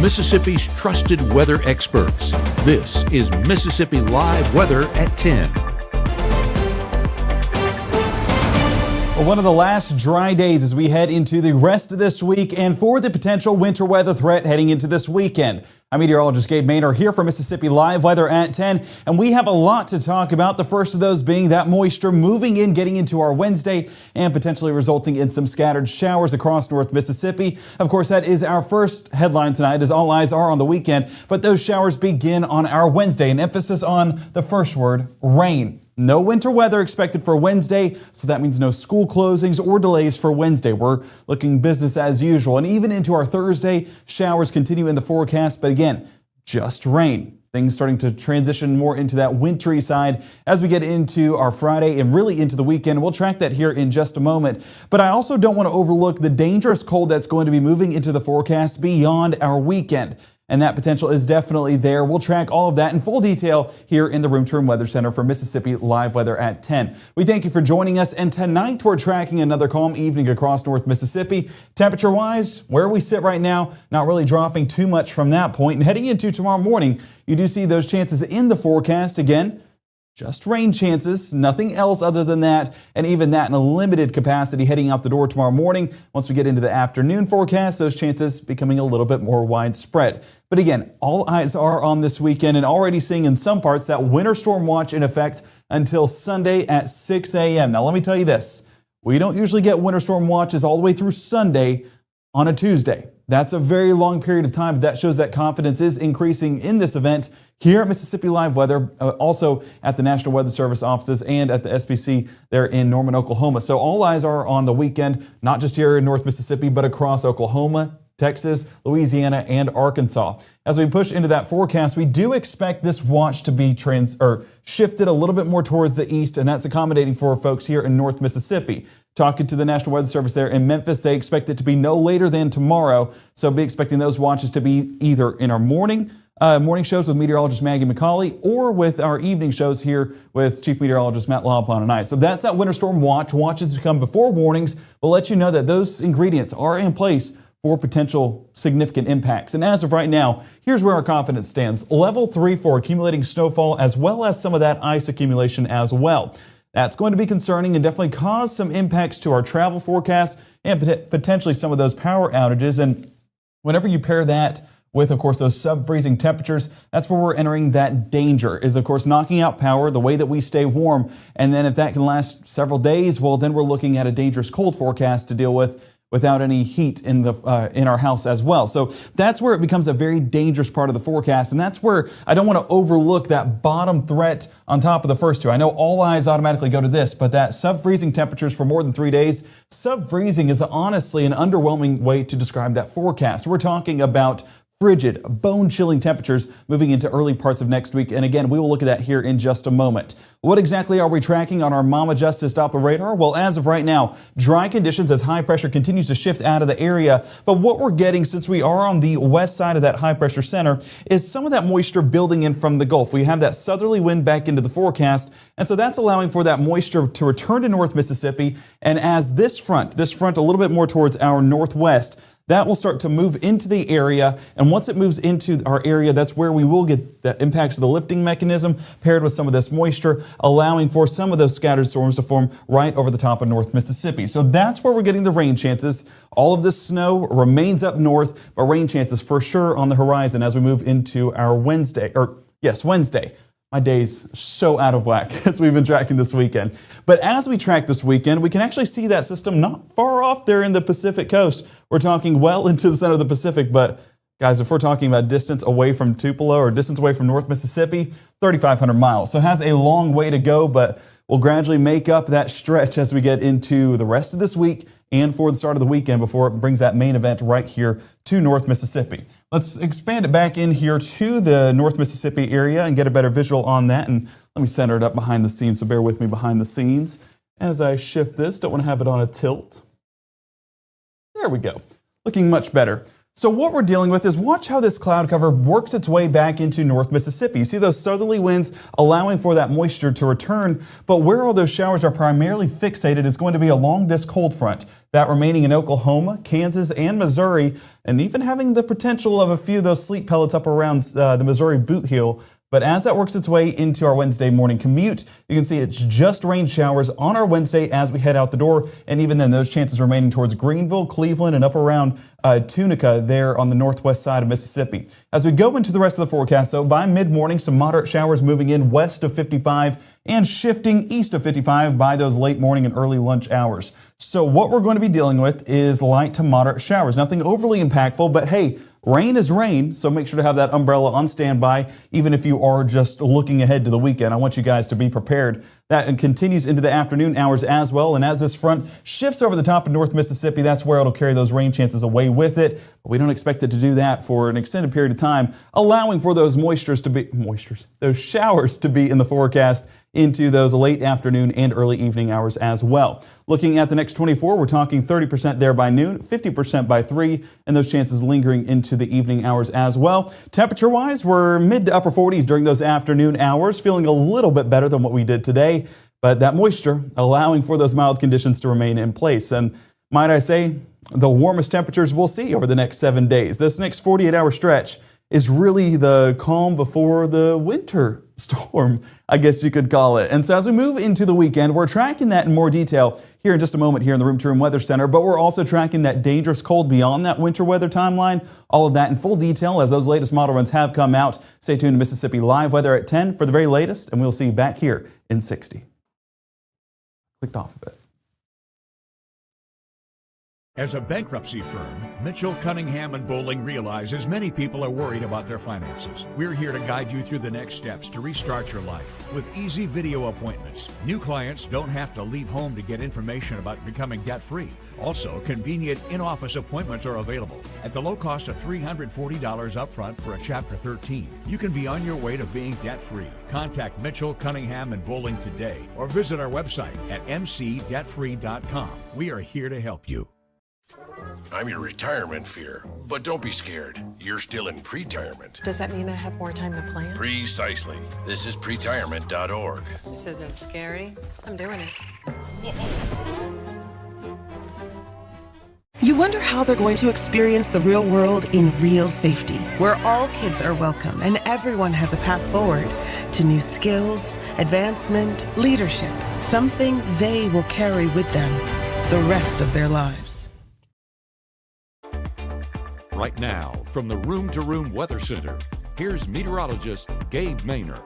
Mississippi's trusted weather experts. This is Mississippi Live Weather at 10. Well, one of the last dry days as we head into the rest of this week and for the potential winter weather threat heading into this weekend. I'm meteorologist Gabe here for Mississippi Live Weather at 10, and we have a lot to talk about. The first of those being that moisture moving in, getting into our Wednesday and potentially resulting in some scattered showers across North Mississippi. Of course, that is our first headline tonight, as all eyes are on the weekend, but those showers begin on our Wednesday, an emphasis on the first word, rain. No winter weather expected for Wednesday, so that means no school closings or delays for Wednesday. We're looking business as usual. And even into our Thursday, showers continue in the forecast, but again, just rain. Things starting to transition more into that wintry side as we get into our Friday and really into the weekend. We'll track that here in just a moment. But I also don't want to overlook the dangerous cold that's going to be moving into the forecast beyond our weekend. And that potential is definitely there. We'll track all of that in full detail here in the Room to Room Weather Center for Mississippi Live Weather at 10. We thank you for joining us, and tonight we're tracking another calm evening across North Mississippi. Temperature-wise, where we sit right now, not really dropping too much from that point. And heading into tomorrow morning, you do see those chances in the forecast again. Just rain chances, nothing else other than that, and even that in a limited capacity heading out the door tomorrow morning. Once we get into the afternoon forecast, those chances becoming a little bit more widespread. But again, all eyes are on this weekend and already seeing in some parts that winter storm watch in effect until Sunday at 6 a.m. Now let me tell you this, we don't usually get winter storm watches all the way through Sunday on a Tuesday. That's a very long period of time. That shows that confidence is increasing in this event here at Mississippi Live Weather, also at the National Weather Service offices and at the SPC there in Norman, Oklahoma. So all eyes are on the weekend, not just here in North Mississippi, but across Oklahoma, Texas, Louisiana, and Arkansas. As we push into that forecast, we do expect this watch to be shifted a little bit more towards the east, and that's accommodating for folks here in North Mississippi. Talking to the National Weather Service there in Memphis, they expect it to be no later than tomorrow, so be expecting those watches to be either in our morning shows with meteorologist Maggie McCauley or with our evening shows here with Chief Meteorologist Matt Laupon and I. So that's that winter storm watch. Watches come before warnings. We'll let you know that those ingredients are in place for potential significant impacts. And as of right now, here's where our confidence stands. Level 3 for accumulating snowfall as well as some of that ice accumulation as well. That's going to be concerning and definitely cause some impacts to our travel forecast and potentially some of those power outages. And whenever you pair that with, of course, those sub-freezing temperatures, that's where we're entering that danger, is, of course, knocking out power, the way that we stay warm. And then if that can last several days, well, then we're looking at a dangerous cold forecast to deal with without any heat in our house as well. So that's where it becomes a very dangerous part of the forecast, and that's where I don't want to overlook that bottom threat on top of the first two. I know all eyes automatically go to this, but that sub-freezing temperatures for more than 3 days, sub-freezing is honestly an underwhelming way to describe that forecast. We're talking about frigid, bone-chilling temperatures moving into early parts of next week. And again, we will look at that here in just a moment. What exactly are we tracking on our Mama Justice Doppler radar? Well, as of right now, dry conditions as high pressure continues to shift out of the area. But what we're getting, since we are on the west side of that high pressure center, is some of that moisture building in from the Gulf. We have that southerly wind back into the forecast. And so that's allowing for that moisture to return to North Mississippi. And as this front a little bit more towards our northwest, that will start to move into the area, and once it moves into our area, that's where we will get the impacts of the lifting mechanism paired with some of this moisture, allowing for some of those scattered storms to form right over the top of North Mississippi. So that's where we're getting the rain chances. All of this snow remains up north, but rain chances for sure on the horizon as we move into our Wednesday. My day's so out of whack as we've been tracking this weekend. But as we track this weekend, we can actually see that system not far off there in the Pacific coast. We're talking well into the center of the Pacific, but guys, if we're talking about distance away from Tupelo or distance away from North Mississippi, 3,500 miles. So it has a long way to go, but we'll gradually make up that stretch as we get into the rest of this week and for the start of the weekend before it brings that main event right here to North Mississippi. Let's expand it back in here to the North Mississippi area and get a better visual on that. And let me center it up behind the scenes, so bear with me behind the scenes as I shift this. Don't want to have it on a tilt. There we go. Looking much better. So what we're dealing with is watch how this cloud cover works its way back into North Mississippi. You see those southerly winds allowing for that moisture to return, but where all those showers are primarily fixated is going to be along this cold front. That remaining in Oklahoma, Kansas, and Missouri, and even having the potential of a few of those sleet pellets up around the Missouri boot heel. But as that works its way into our Wednesday morning commute, you can see it's just rain showers on our Wednesday as we head out the door. And even then, those chances remaining towards Greenville, Cleveland, and up around Tunica there on the northwest side of Mississippi. As we go into the rest of the forecast, though, by mid-morning, some moderate showers moving in west of 55 and shifting east of 55 by those late morning and early lunch hours. So what we're going to be dealing with is light to moderate showers. Nothing overly impactful, but hey, rain is rain, so make sure to have that umbrella on standby, even if you are just looking ahead to the weekend. I want you guys to be prepared. That continues into the afternoon hours as well, and as this front shifts over the top of North Mississippi, that's where it'll carry those rain chances away with it. But we don't expect it to do that for an extended period of time, allowing for those those showers to be in the forecast into those late afternoon and early evening hours as well. Looking at the next 24, we're talking 30% there by noon, 50% by 3, and those chances lingering into the evening hours as well. Temperature-wise, we're mid to upper 40s during those afternoon hours, feeling a little bit better than what we did today, but that moisture allowing for those mild conditions to remain in place. And might I say, the warmest temperatures we'll see over the next 7 days. This next 48-hour stretch is really the calm before the winter storm, I guess you could call it. And so as we move into the weekend, we're tracking that in more detail here in just a moment here in the Room to Room Weather Center, but we're also tracking that dangerous cold beyond that winter weather timeline. All of that in full detail as those latest model runs have come out. Stay tuned to Mississippi Live Weather at 10 for the very latest, and we'll see you back here in 60. Clicked off of it. As a bankruptcy firm, Mitchell, Cunningham & Bowling realizes many people are worried about their finances. We're here to guide you through the next steps to restart your life with easy video appointments. New clients don't have to leave home to get information about becoming debt-free. Also, convenient in-office appointments are available at the low cost of $340 upfront for a Chapter 13. You can be on your way to being debt-free. Contact Mitchell, Cunningham & Bowling today or visit our website at mcdebtfree.com. We are here to help you. I'm your retirement fear, but don't be scared. You're still in pre-tirement. Does that mean I have more time to plan? Precisely. This is pretirement.org. This isn't scary. I'm doing it. You wonder how they're going to experience the real world in real safety, where all kids are welcome and everyone has a path forward to new skills, advancement, leadership, something they will carry with them the rest of their lives. Right now, from the Room to Room Weather Center, here's meteorologist Gabe Maynor.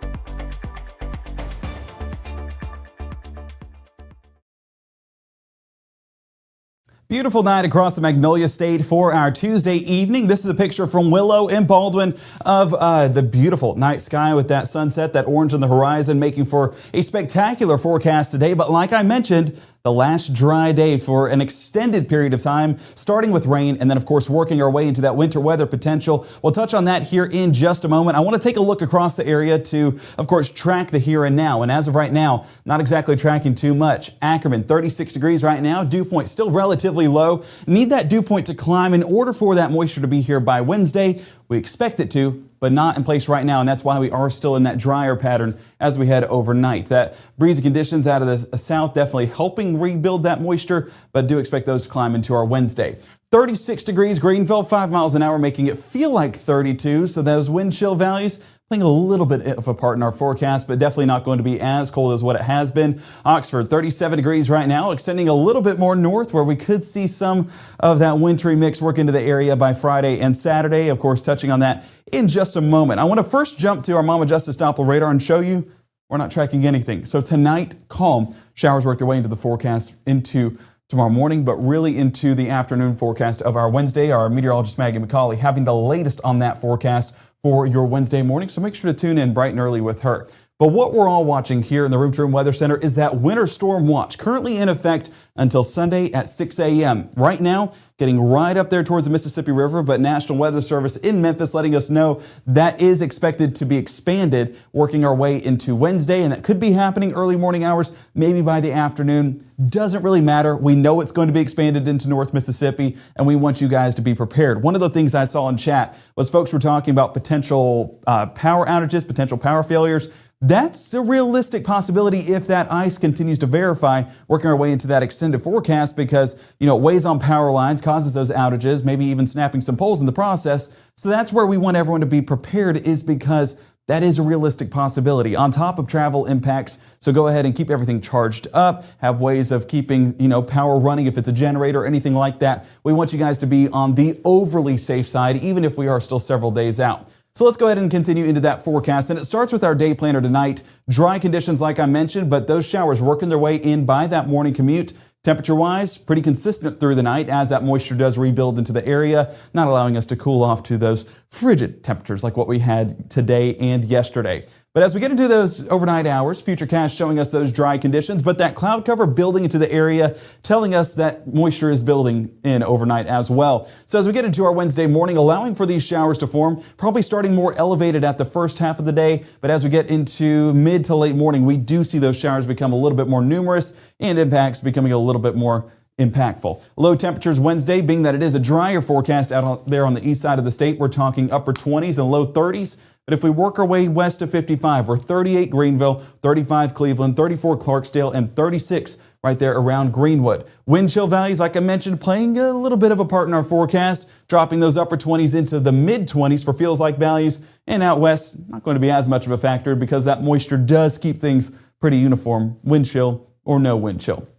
Beautiful night across the Magnolia State for our Tuesday evening. This is a picture from Willow and Baldwin of the beautiful night sky with that sunset, that orange on the horizon, making for a spectacular forecast today. But like I mentioned, the last dry day for an extended period of time, starting with rain and then, of course, working our way into that winter weather potential. We'll touch on that here in just a moment. I want to take a look across the area to, of course, track the here and now. And as of right now, not exactly tracking too much. Ackerman, 36 degrees right now. Dew point still relatively low. Need that dew point to climb in order for that moisture to be here by Wednesday. We expect it to, but not in place right now, and that's why we are still in that drier pattern as we head overnight. That breezy conditions out of the south definitely helping rebuild that moisture, but do expect those to climb into our Wednesday. 36 degrees Greenville, 5 miles an hour, making it feel like 32, so those wind chill values playing a little bit of a part in our forecast, but definitely not going to be as cold as what it has been. Oxford, 37 degrees right now, extending a little bit more north where we could see some of that wintry mix work into the area by Friday and Saturday. Of course, touching on that in just a moment. I want to first jump to our Mama Justice Doppler radar and show you we're not tracking anything. So tonight, calm. Showers work their way into the forecast into tomorrow morning, but really into the afternoon forecast of our Wednesday. Our meteorologist Maggie McCauley having the latest on that forecast for your Wednesday morning, so make sure to tune in bright and early with her. But what we're all watching here in the Room to Room Weather Center is that winter storm watch, currently in effect until Sunday at 6 a.m. Right now, getting right up there towards the Mississippi River, but National Weather Service in Memphis letting us know that is expected to be expanded, working our way into Wednesday, and that could be happening early morning hours, maybe by the afternoon. Doesn't really matter. We know it's going to be expanded into North Mississippi, and we want you guys to be prepared. One of the things I saw in chat was folks were talking about potential power outages, potential power failures. That's a realistic possibility if that ice continues to verify, working our way into that extended forecast because, it weighs on power lines, causes those outages, maybe even snapping some poles in the process. So that's where we want everyone to be prepared, is because that is a realistic possibility on top of travel impacts. So go ahead and keep everything charged up, have ways of keeping, power running if it's a generator or anything like that. We want you guys to be on the overly safe side, even if we are still several days out. So let's go ahead and continue into that forecast. And it starts with our day planner tonight. Dry conditions like I mentioned, but those showers working their way in by that morning commute. Temperature-wise, pretty consistent through the night as that moisture does rebuild into the area, not allowing us to cool off to those frigid temperatures like what we had today and yesterday. But as we get into those overnight hours, Futurecast showing us those dry conditions, but that cloud cover building into the area, telling us that moisture is building in overnight as well. So as we get into our Wednesday morning, allowing for these showers to form, probably starting more elevated at the first half of the day, but as we get into mid to late morning, we do see those showers become a little bit more numerous and impacts becoming a little bit more impactful. Low temperatures Wednesday, being that it is a drier forecast out there on the east side of the state, we're talking upper 20s and low 30s. But if we work our way west to 55, we're 38 Greenville, 35 Cleveland, 34 Clarksdale, and 36 right there around Greenwood. Wind chill values, like I mentioned, playing a little bit of a part in our forecast, dropping those upper 20s into the mid 20s for feels like values. And out west, not going to be as much of a factor because that moisture does keep things pretty uniform, wind chill or no wind chill.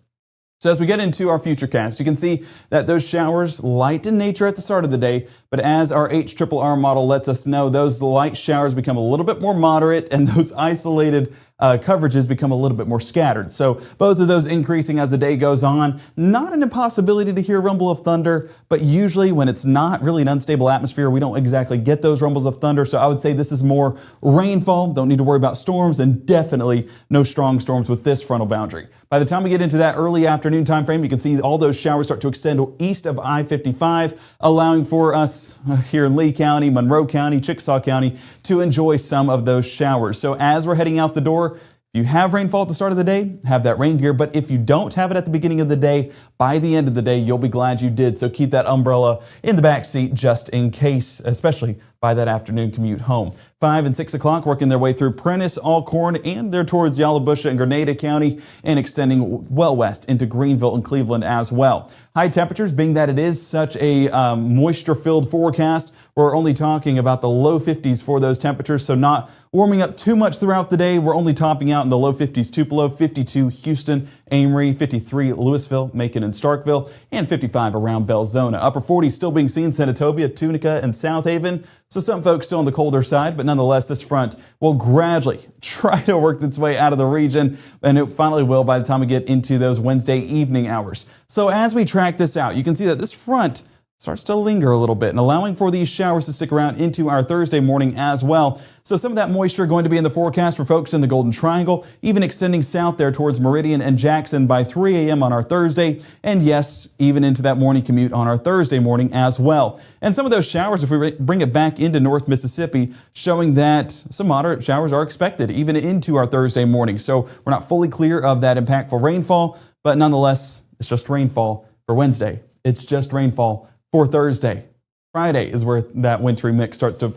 So as we get into our Futurecast, you can see that those showers light in nature at the start of the day, but as our HRRR model lets us know, those light showers become a little bit more moderate and those isolated coverages become a little bit more scattered. So both of those increasing as the day goes on. Not an impossibility to hear a rumble of thunder, but usually when it's not really an unstable atmosphere, we don't exactly get those rumbles of thunder. So I would say this is more rainfall. Don't need to worry about storms, and definitely no strong storms with this frontal boundary. By the time we get into that early afternoon time frame, you can see all those showers start to extend east of I-55, allowing for us here in Lee County, Monroe County, Chickasaw County to enjoy some of those showers. So as we're heading out the door, if you have rainfall at the start of the day, have that rain gear. But if you don't have it at the beginning of the day, by the end of the day, you'll be glad you did. So keep that umbrella in the back seat just in case, especially by that afternoon commute home. 5 and 6 o'clock working their way through Prentiss, Alcorn, and they're towards Yalobusha and Grenada County and extending well west into Greenville and Cleveland as well. High temperatures, being that it is such a moisture-filled forecast, we're only talking about the low 50s for those temperatures, so not warming up too much throughout the day. We're only topping out in the low 50s Tupelo, 52 Houston, Amory, 53 Louisville, Macon, and Starkville, and 55 around Belzona. Upper 40s still being seen Senatobia, Tunica, and South Haven. So some folks still on the colder side, but nonetheless, this front will gradually try to work its way out of the region, and it finally will by the time we get into those Wednesday evening hours. So as we track this out, you can see that this front starts to linger a little bit and allowing for these showers to stick around into our Thursday morning as well. So some of that moisture going to be in the forecast for folks in the Golden Triangle, even extending south there towards Meridian and Jackson by 3 a.m. on our Thursday. And yes, even into that morning commute on our Thursday morning as well. And some of those showers, if we bring it back into North Mississippi, showing that some moderate showers are expected even into our Thursday morning. So we're not fully clear of that impactful rainfall, but nonetheless, it's just rainfall for Wednesday. It's just rainfall for Thursday. Friday is where that wintry mix starts to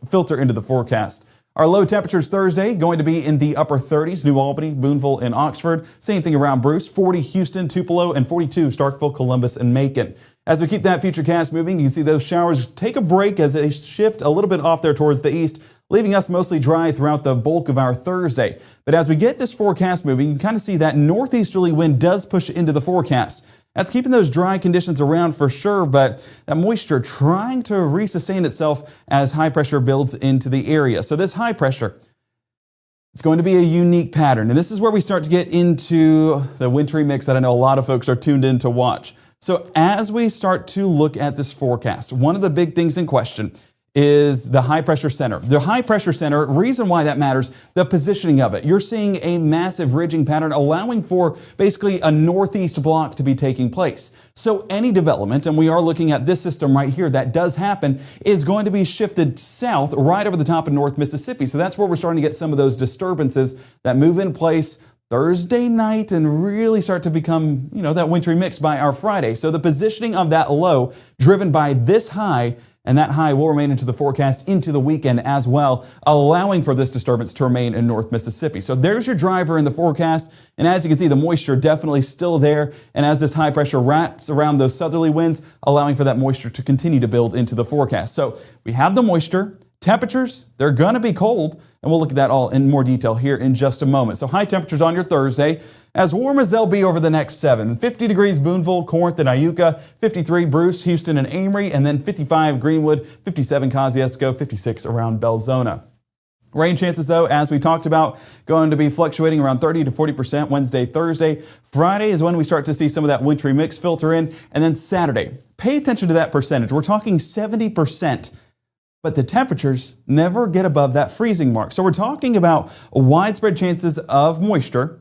filter into the forecast. Our low temperatures Thursday going to be in the upper 30s, New Albany, Boonville, and Oxford. Same thing around Bruce, 40 Houston, Tupelo, and 42 Starkville, Columbus, and Macon. As we keep that Futurecast moving, you can see those showers take a break as they shift a little bit off there towards the east, leaving us mostly dry throughout the bulk of our Thursday. But as we get this forecast moving, you can kind of see that northeasterly wind does push into the forecast. That's keeping those dry conditions around for sure, but that moisture trying to resustain itself as high pressure builds into the area. So this high pressure, it's going to be a unique pattern. And this is where we start to get into the wintry mix that I know a lot of folks are tuned in to watch. So as we start to look at this forecast, one of the big things in question is the high pressure center. The high pressure center, reason why that matters, the positioning of it. You're seeing a massive ridging pattern allowing for basically a northeast block to be taking place. So any development, and we are looking at this system right here, that does happen, is going to be shifted south right over the top of North Mississippi. So that's where we're starting to get some of those disturbances that move in place Thursday night and really start to become, that wintry mix by our Friday. So the positioning of that low driven by this high, and that high will remain into the forecast into the weekend as well, allowing for this disturbance to remain in North Mississippi. So there's your driver in the forecast. And as you can see, the moisture definitely still there. And as this high pressure wraps around those southerly winds, allowing for that moisture to continue to build into the forecast. So we have the moisture. Temperatures, they're going to be cold, and we'll look at that all in more detail here in just a moment. So high temperatures on your Thursday, as warm as they'll be over the next 7. 50 degrees Boonville, Corinth, and Iuka, 53 Bruce, Houston, and Amory, and then 55 Greenwood, 57 Kosciuszko, 56 around Belzona. Rain chances, though, as we talked about, going to be fluctuating around 30 to 40% Wednesday, Thursday. Friday is when we start to see some of that wintry mix filter in, and then Saturday. Pay attention to that percentage. We're talking 70%. But the temperatures never get above that freezing mark. So we're talking about widespread chances of moisture.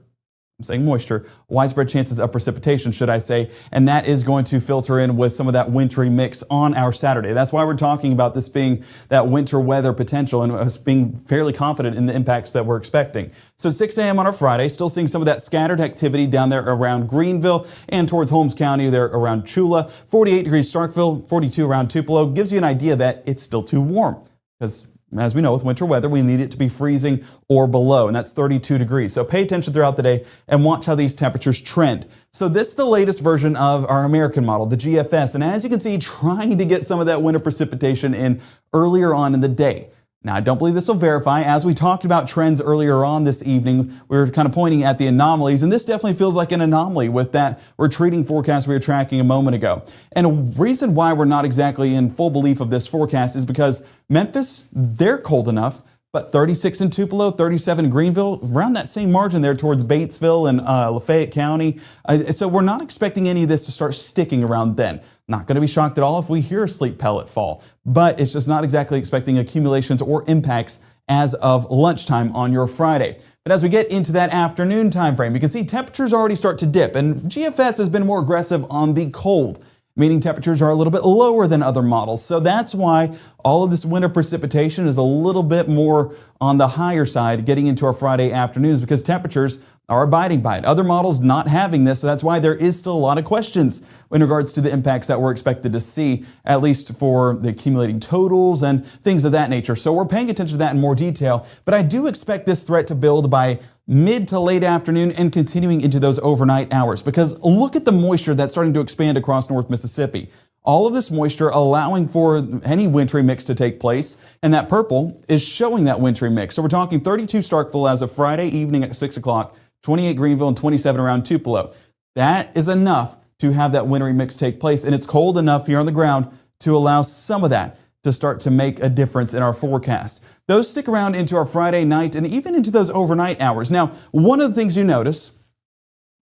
I'm saying moisture, widespread chances of precipitation, should I say, and that is going to filter in with some of that wintry mix on our Saturday. That's why we're talking about this being that winter weather potential and us being fairly confident in the impacts that we're expecting. So 6 a.m. on our Friday, still seeing some of that scattered activity down there around Greenville and towards Holmes County there around Chula. 48 degrees Starkville, 42 around Tupelo. Gives you an idea that it's still too warm because as we know, with winter weather, we need it to be freezing or below, and that's 32 degrees. So pay attention throughout the day and watch how these temperatures trend. So this is the latest version of our American model, the GFS, and as you can see, trying to get some of that winter precipitation in earlier on in the day. Now, I don't believe this will verify. As we talked about trends earlier on this evening, we were kind of pointing at the anomalies, and this definitely feels like an anomaly with that retreating forecast we were tracking a moment ago. And a reason why we're not exactly in full belief of this forecast is because Memphis, they're cold enough, but 36 in Tupelo, 37 in Greenville, around that same margin there towards Batesville and Lafayette County. So we're not expecting any of this to start sticking around then. Not going to be shocked at all if we hear a sleet pellet fall, but it's just not exactly expecting accumulations or impacts as of lunchtime on your Friday. But as we get into that afternoon time frame, you can see temperatures already start to dip, and GFS has been more aggressive on the cold, meaning temperatures are a little bit lower than other models. So that's why all of this winter precipitation is a little bit more on the higher side getting into our Friday afternoons because temperatures are abiding by it. Other models not having this, so that's why there is still a lot of questions in regards to the impacts that we're expected to see, at least for the accumulating totals and things of that nature. So we're paying attention to that in more detail, but I do expect this threat to build by mid to late afternoon and continuing into those overnight hours because look at the moisture that's starting to expand across North Mississippi. All of this moisture allowing for any wintry mix to take place, and that purple is showing that wintry mix. So we're talking 32 Starkville as of Friday evening at 6 o'clock, 28 Greenville, and 27 around Tupelo. That is enough to have that wintry mix take place, and it's cold enough here on the ground to allow some of that to start to make a difference in our forecast. Those stick around into our Friday night and even into those overnight hours. Now, one of the things you notice,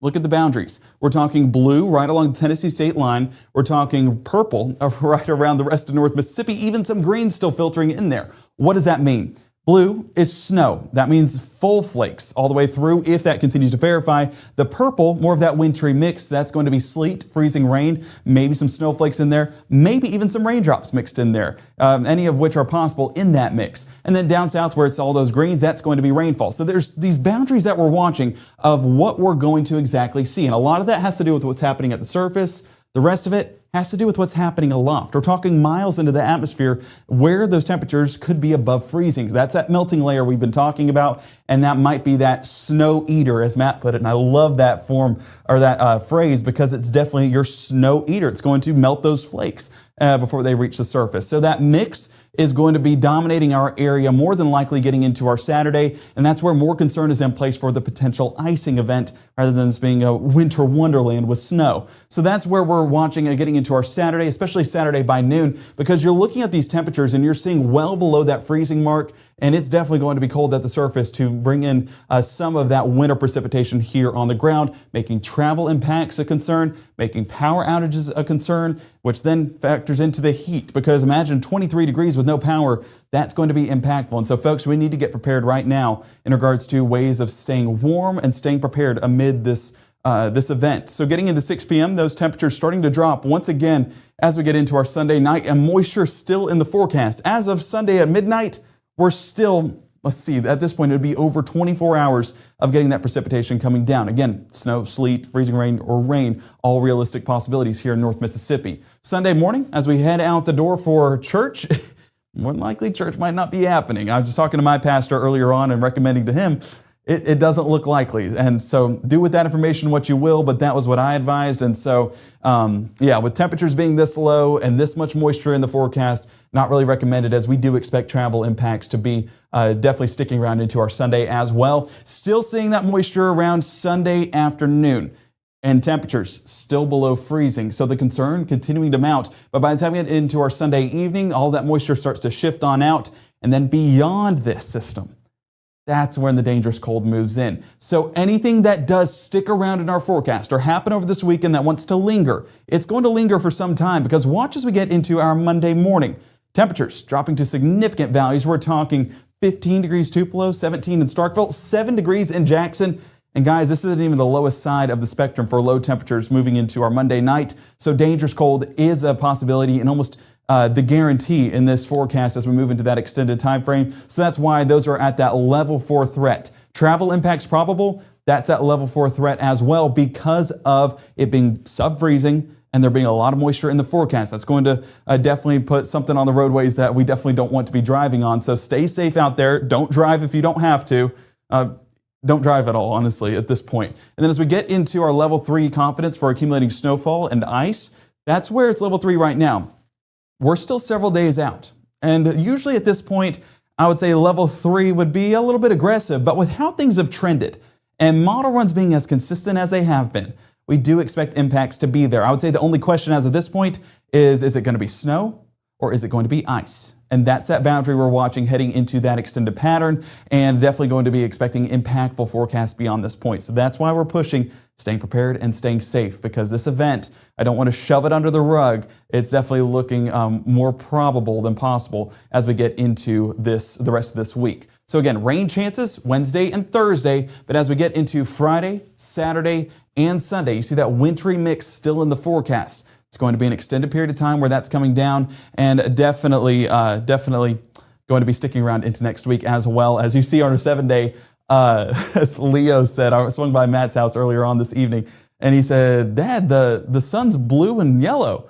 look at the boundaries. We're talking blue right along the Tennessee state line. We're talking purple right around the rest of North Mississippi, even some green still filtering in there. What does that mean? Blue is snow. That means full flakes all the way through if that continues to verify. The purple, more of that wintry mix, that's going to be sleet, freezing rain, maybe some snowflakes in there, maybe even some raindrops mixed in there, any of which are possible in that mix. And then down south where it's all those greens, that's going to be rainfall. So there's these boundaries that we're watching of what we're going to exactly see. And a lot of that has to do with what's happening at the surface. The rest of it has to do with what's happening aloft. We're talking miles into the atmosphere where those temperatures could be above freezing. So that's that melting layer we've been talking about, and that might be that snow eater, as Matt put it. And I love that form or that phrase because it's definitely your snow eater. It's going to melt those flakes before they reach the surface. So that mix is going to be dominating our area, more than likely getting into our Saturday, and that's where more concern is in place for the potential icing event rather than this being a winter wonderland with snow. So that's where we're watching getting into into our Saturday, especially Saturday by noon, because you're looking at these temperatures and you're seeing well below that freezing mark, and it's definitely going to be cold at the surface to bring in some of that winter precipitation here on the ground, making travel impacts a concern, making power outages a concern, which then factors into the heat, because imagine 23 degrees with no power. That's going to be impactful. And so, folks, we need to get prepared right now in regards to ways of staying warm and staying prepared amid this event. So getting into 6 p.m., those temperatures starting to drop once again as we get into our Sunday night, and moisture still in the forecast. As of Sunday at midnight, we're still, let's see, at this point it would be over 24 hours of getting that precipitation coming down. Again, snow, sleet, freezing rain, or rain, all realistic possibilities here in North Mississippi. Sunday morning, as we head out the door for church, more than likely church might not be happening. I was just talking to my pastor earlier on and recommending to him, it doesn't look likely. And so do with that information what you will, but that was what I advised. And so, yeah, with temperatures being this low and this much moisture in the forecast, not really recommended, as we do expect travel impacts to be definitely sticking around into our Sunday as well. Still seeing that moisture around Sunday afternoon. And temperatures still below freezing. So the concern continuing to mount. But by the time we get into our Sunday evening, all that moisture starts to shift on out. And then beyond this system, that's when the dangerous cold moves in. So anything that does stick around in our forecast or happen over this weekend that wants to linger, it's going to linger for some time, because watch as we get into our Monday morning. Temperatures dropping to significant values. We're talking 15 degrees Tupelo, 17 in Starkville, 7 degrees in Jackson. And guys, this isn't even the lowest side of the spectrum for low temperatures moving into our Monday night. So dangerous cold is a possibility and almost the guarantee in this forecast as we move into that extended time frame. So that's why those are at that level 4 threat. Travel impacts probable, that's at level 4 threat as well, because of it being sub-freezing and there being a lot of moisture in the forecast. That's going to definitely put something on the roadways that we definitely don't want to be driving on. So stay safe out there. Don't drive if you don't have to. Don't drive at all, honestly, at this point. And then as we get into our level 3 confidence for accumulating snowfall and ice, that's where it's level 3 right now. We're still several days out. And usually at this point, I would say level 3 would be a little bit aggressive, but with how things have trended and model runs being as consistent as they have been, we do expect impacts to be there. I would say the only question as of this point is it going to be snow or is it going to be ice? And that's that boundary we're watching heading into that extended pattern, and definitely going to be expecting impactful forecasts beyond this point. So that's why we're pushing staying prepared and staying safe, because this event, I don't want to shove it under the rug. It's definitely looking more probable than possible as we get into the rest of this week. So again, rain chances Wednesday and Thursday, but as we get into Friday, Saturday, and Sunday, you see that wintry mix still in the forecast. It's going to be an extended period of time where that's coming down, and definitely going to be sticking around into next week, as well as you see on our 7-day. As Leo said, I swung by Matt's house earlier on this evening, and he said, "Dad, the sun's blue and yellow."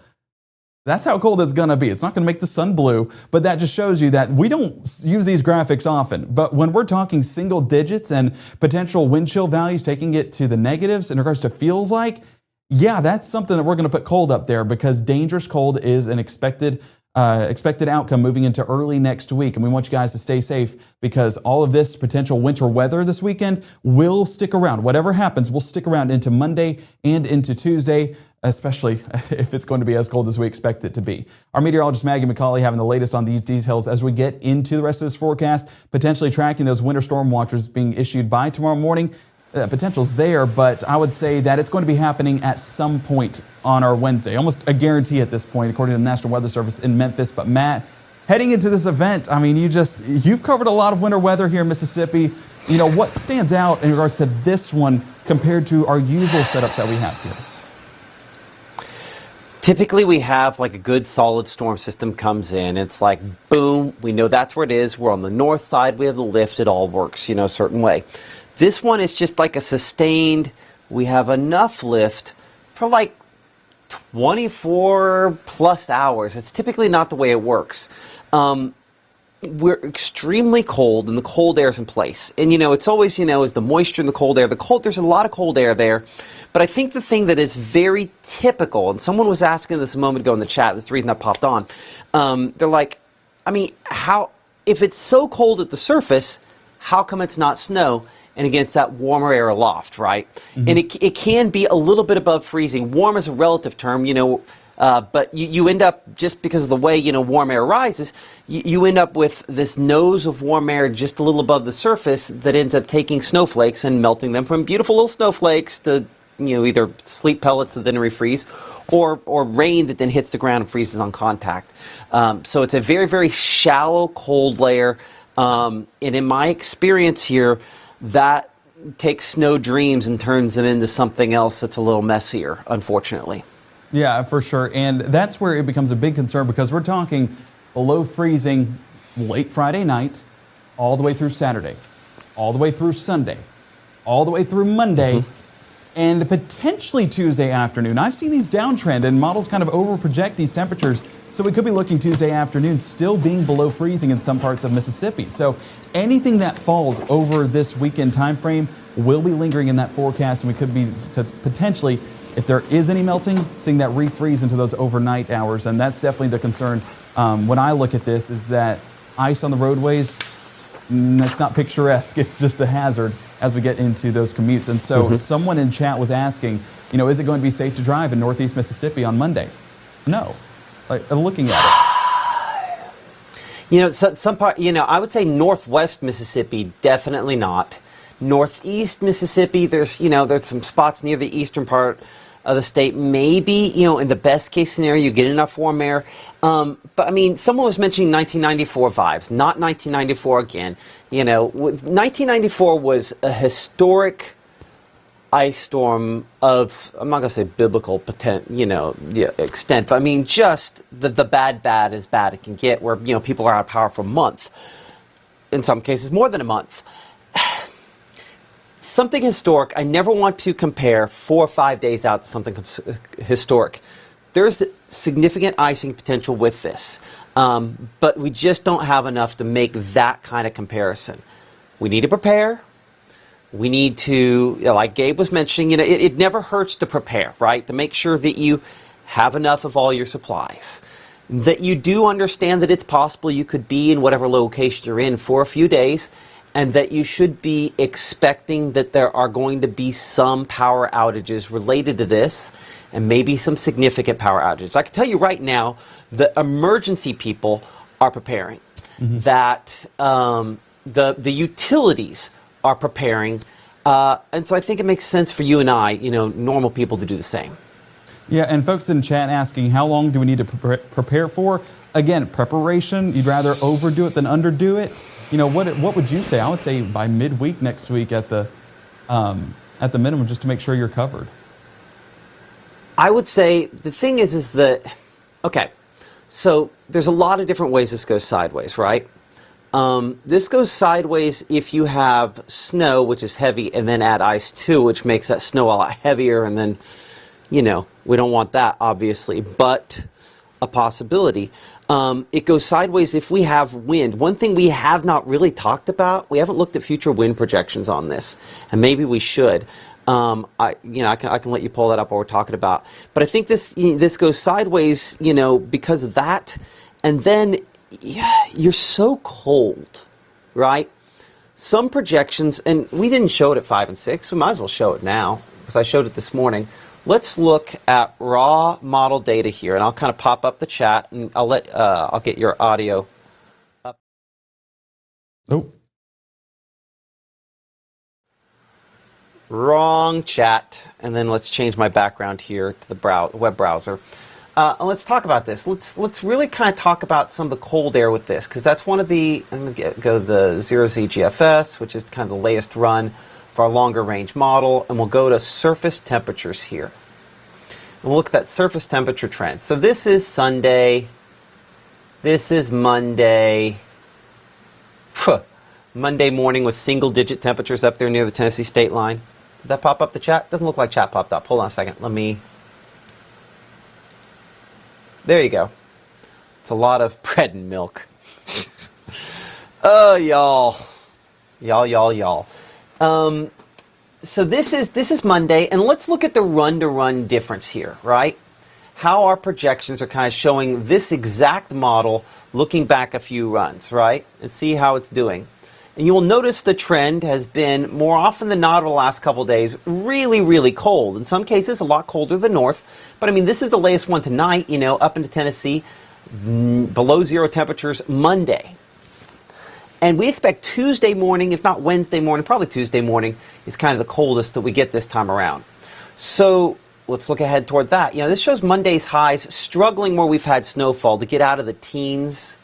That's how cold it's going to be. It's not going to make the sun blue, but that just shows you that we don't use these graphics often. But when we're talking single digits and potential wind chill values, taking it to the negatives in regards to feels like, yeah, that's something that we're going to put cold up there, because dangerous cold is an expected outcome moving into early next week. And we want you guys to stay safe, because all of this potential winter weather this weekend will stick around. Whatever happens will stick around into Monday and into Tuesday, especially if it's going to be as cold as we expect it to be. Our meteorologist Maggie McCauley having the latest on these details as we get into the rest of this forecast, potentially tracking those winter storm watches being issued by tomorrow morning. Potential's there, but I would say that it's going to be happening at some point on our Wednesday. Almost a guarantee at this point, according to the National Weather Service in Memphis. But Matt, heading into this event, I mean, you've covered a lot of winter weather here in Mississippi. You know, what stands out in regards to this one compared to our usual setups that we have here? Typically we have like a good solid storm system comes in. It's like, boom, we know that's where it is. We're on the north side, we have the lift, it all works, a certain way. This one is just like a sustained, we have enough lift for like 24 plus hours. It's typically not the way it works. We're extremely cold, and the cold air is in place. And it's always, is the moisture in the cold air. There's a lot of cold air there. But I think the thing that is very typical, and someone was asking this a moment ago in the chat, that's the reason I popped on. They're like, if it's so cold at the surface, how come it's not snow? And again, it's that warmer air aloft, right? Mm-hmm. And it can be a little bit above freezing. Warm is a relative term. But you end up, just because of the way, warm air rises, you end up with this nose of warm air just a little above the surface that ends up taking snowflakes and melting them from beautiful little snowflakes to, either sleet pellets that then refreeze, or rain that then hits the ground and freezes on contact. So it's a very, very shallow cold layer. And in my experience here, that takes snow dreams and turns them into something else that's a little messier, unfortunately. Yeah, for sure. And that's where it becomes a big concern, because we're talking below freezing late Friday night, all the way through Saturday, all the way through Sunday, all the way through Monday, and potentially Tuesday afternoon. I've seen these downtrend, and models kind of over-project these temperatures, so we could be looking Tuesday afternoon still being below freezing in some parts of Mississippi. So anything that falls over this weekend time frame will be lingering in that forecast, and we could be potentially, if there is any melting, seeing that refreeze into those overnight hours. And that's definitely the concern when I look at this, is that ice on the roadways, it's not picturesque. It's just a hazard as we get into those commutes. And so someone in chat was asking, is it going to be safe to drive in Northeast Mississippi on Monday? No. Like, looking at it. Some part, I would say Northwest Mississippi, definitely not. Northeast Mississippi, there's some spots near the eastern part of the state. Maybe, in the best case scenario, you get enough warm air. But I mean, someone was mentioning 1994 vibes, not 1994 again. 1994 was a historic ice storm of, I'm not going to say biblical extent, but I mean, just the bad as bad it can get, where, people are out of power for a month. In some cases, more than a month. Something historic. I never want to compare 4 or 5 days out to something historic. There's significant icing potential with this, but we just don't have enough to make that kind of comparison. We need to prepare. We need to, like Gabe was mentioning, it never hurts to prepare, right? To make sure that you have enough of all your supplies, that you do understand that it's possible you could be in whatever location you're in for a few days, and that you should be expecting that there are going to be some power outages related to this, and maybe some significant power outages. I can tell you right now, the emergency people are preparing, that the utilities are preparing, and so I think it makes sense for you and I, normal people, to do the same. Yeah, and folks in chat asking, how long do we need to prepare for? Again, preparation, you'd rather overdo it than underdo it. What would you say? I would say by midweek next week at the minimum, just to make sure you're covered. I would say the thing is that, okay, so there's a lot of different ways this goes sideways, right? This goes sideways if you have snow, which is heavy, and then add ice too, which makes that snow a lot heavier, and then, we don't want that, obviously, but a possibility. It goes sideways if we have wind. One thing we have not really talked about, we haven't looked at future wind projections on this, and maybe we should. I can let you pull that up while we're talking about. But I think this goes sideways, because of that, and then you're so cold, right? Some projections, and we didn't show it at 5 and 6. We might as well show it now, because I showed it this morning. Let's look at raw model data here, and I'll kind of pop up the chat, and I'll get your audio up. Oh. Wrong chat. And then let's change my background here to the web browser. And let's talk about this. Let's really kind of talk about some of the cold air with this, because that's one of the, I'm going to go to the 0Z GFS, which is kind of the latest run for our longer range model, and we'll go to surface temperatures here. And we'll look at that surface temperature trend. So this is Sunday. This is Monday. Monday morning with single-digit temperatures up there near the Tennessee state line. Did that pop up the chat? Doesn't look like chat popped up. Hold on a second. There you go. It's a lot of bread and milk. Oh, y'all. Y'all. So this is Monday, and let's look at the run-to-run difference here, right? How our projections are kind of showing this exact model looking back a few runs, right? And see how it's doing. And you will notice the trend has been, more often than not over the last couple of days, really, really cold. In some cases, a lot colder than north. But I mean, this is the latest one tonight, you know, up into Tennessee, below 0 temperatures Monday. And we expect Tuesday morning, if not Wednesday morning, probably Tuesday morning, is kind of the coldest that we get this time around. So let's look ahead toward that. You know, this shows Monday's highs struggling where we've had snowfall to get out of the teens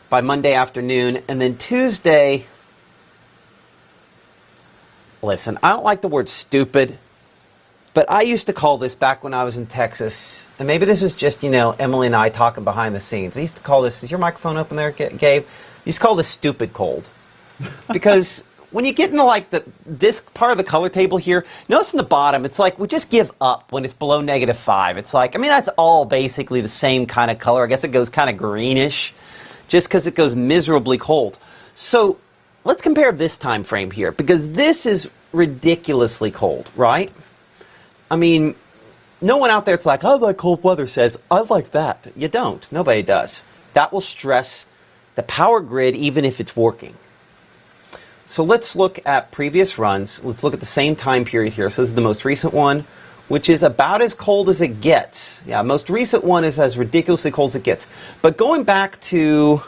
by Monday afternoon. And then Tuesday, listen, I don't like the word stupid, but I used to call this back when I was in Texas. And maybe this was just, you know, Emily and I talking behind the scenes. I used to call this, is your microphone open there, Gabe? I used to call this stupid cold. Because when you get into like this part of the color table here, notice in the bottom, it's like we just give up when it's below -5. It's like, I mean, that's all basically the same kind of color. I guess it goes kind of greenish just because it goes miserably cold. So let's compare this time frame here, because this is ridiculously cold, right? I mean, no one out there that's like, I like cold weather says, I like that. You don't. Nobody does. That will stress the power grid even if it's working. So let's look at previous runs. Let's look at the same time period here. So this is the most recent one, which is about as cold as it gets. Yeah, most recent one is as ridiculously cold as it gets. But going back to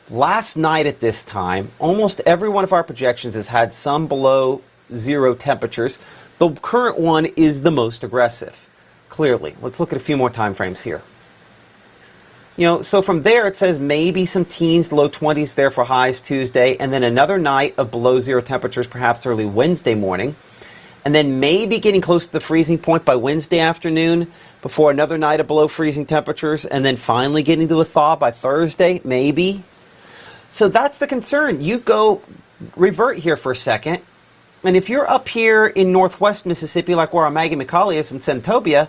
last night at this time, almost every one of our projections has had some below 0 temperatures. The current one is the most aggressive, clearly. Let's look at a few more time frames here. You know, so from there it says maybe some teens, low 20s there for highs Tuesday, and then another night of below 0 temperatures perhaps early Wednesday morning, and then maybe getting close to the freezing point by Wednesday afternoon before another night of below freezing temperatures, and then finally getting to a thaw by Thursday, maybe. So that's the concern. You go revert here for a second, and if you're up here in northwest Mississippi, like where our Maggie McCauley is in Centobia,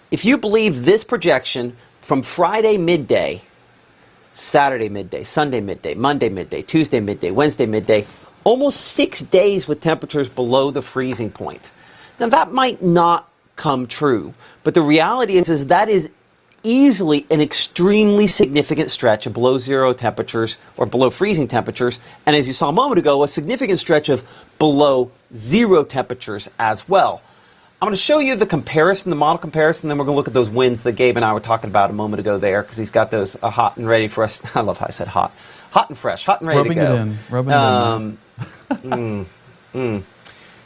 if you believe this projection from Friday midday, Saturday midday, Sunday midday, Monday midday, Tuesday midday, Wednesday midday, almost 6 days with temperatures below the freezing point. Now that might not come true, but the reality is that is easily an extremely significant stretch of below 0 temperatures or below freezing temperatures, and as you saw a moment ago, a significant stretch of below 0 temperatures as well. I'm going to show you the comparison, the model comparison, then we're going to look at those winds that Gabe and I were talking about a moment ago there, because he's got those hot and ready for us. I love how I said hot. Hot and fresh, hot and ready to go. Rubbing it in.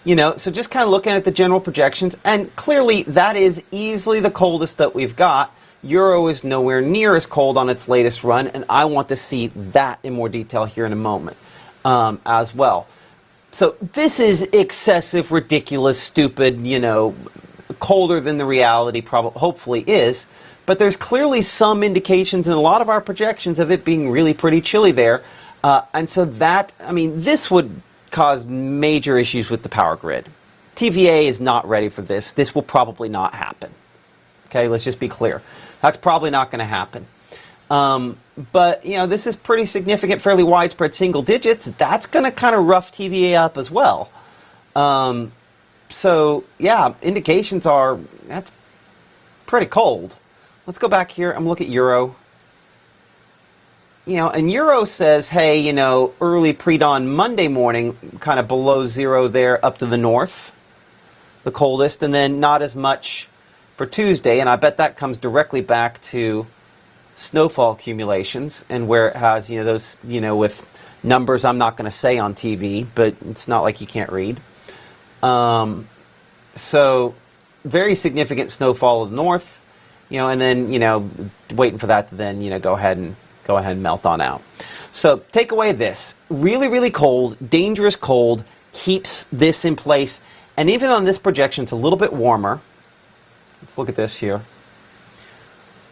You know, so just kind of looking at the general projections, and clearly that is easily the coldest that we've got. Euro is nowhere near as cold on its latest run, and I want to see that in more detail here in a moment as well. So this is excessive, ridiculous, stupid, you know, colder than the reality hopefully is. But there's clearly some indications in a lot of our projections of it being really pretty chilly there. And so that, I mean, this would cause major issues with the power grid. TVA is not ready for this. This will probably not happen. Okay, let's just be clear. That's probably not going to happen. But, you know, this is pretty significant, fairly widespread single digits. That's going to kind of rough TVA up as well. So, yeah, indications are that's pretty cold. Let's go back here and look at Euro. You know, and Euro says, hey, you know, early pre-dawn Monday morning, kind of below 0 there up to the north, the coldest, and then not as much for Tuesday. And I bet that comes directly back to snowfall accumulations, and where it has, you know, those, you know, with numbers I'm not going to say on TV, but it's not like you can't read. So very significant snowfall of the north, you know, and then, you know, waiting for that to then, you know, go ahead and melt on out. So take away this really, really cold, dangerous cold keeps this in place. And even on this projection, it's a little bit warmer. Let's look at this here.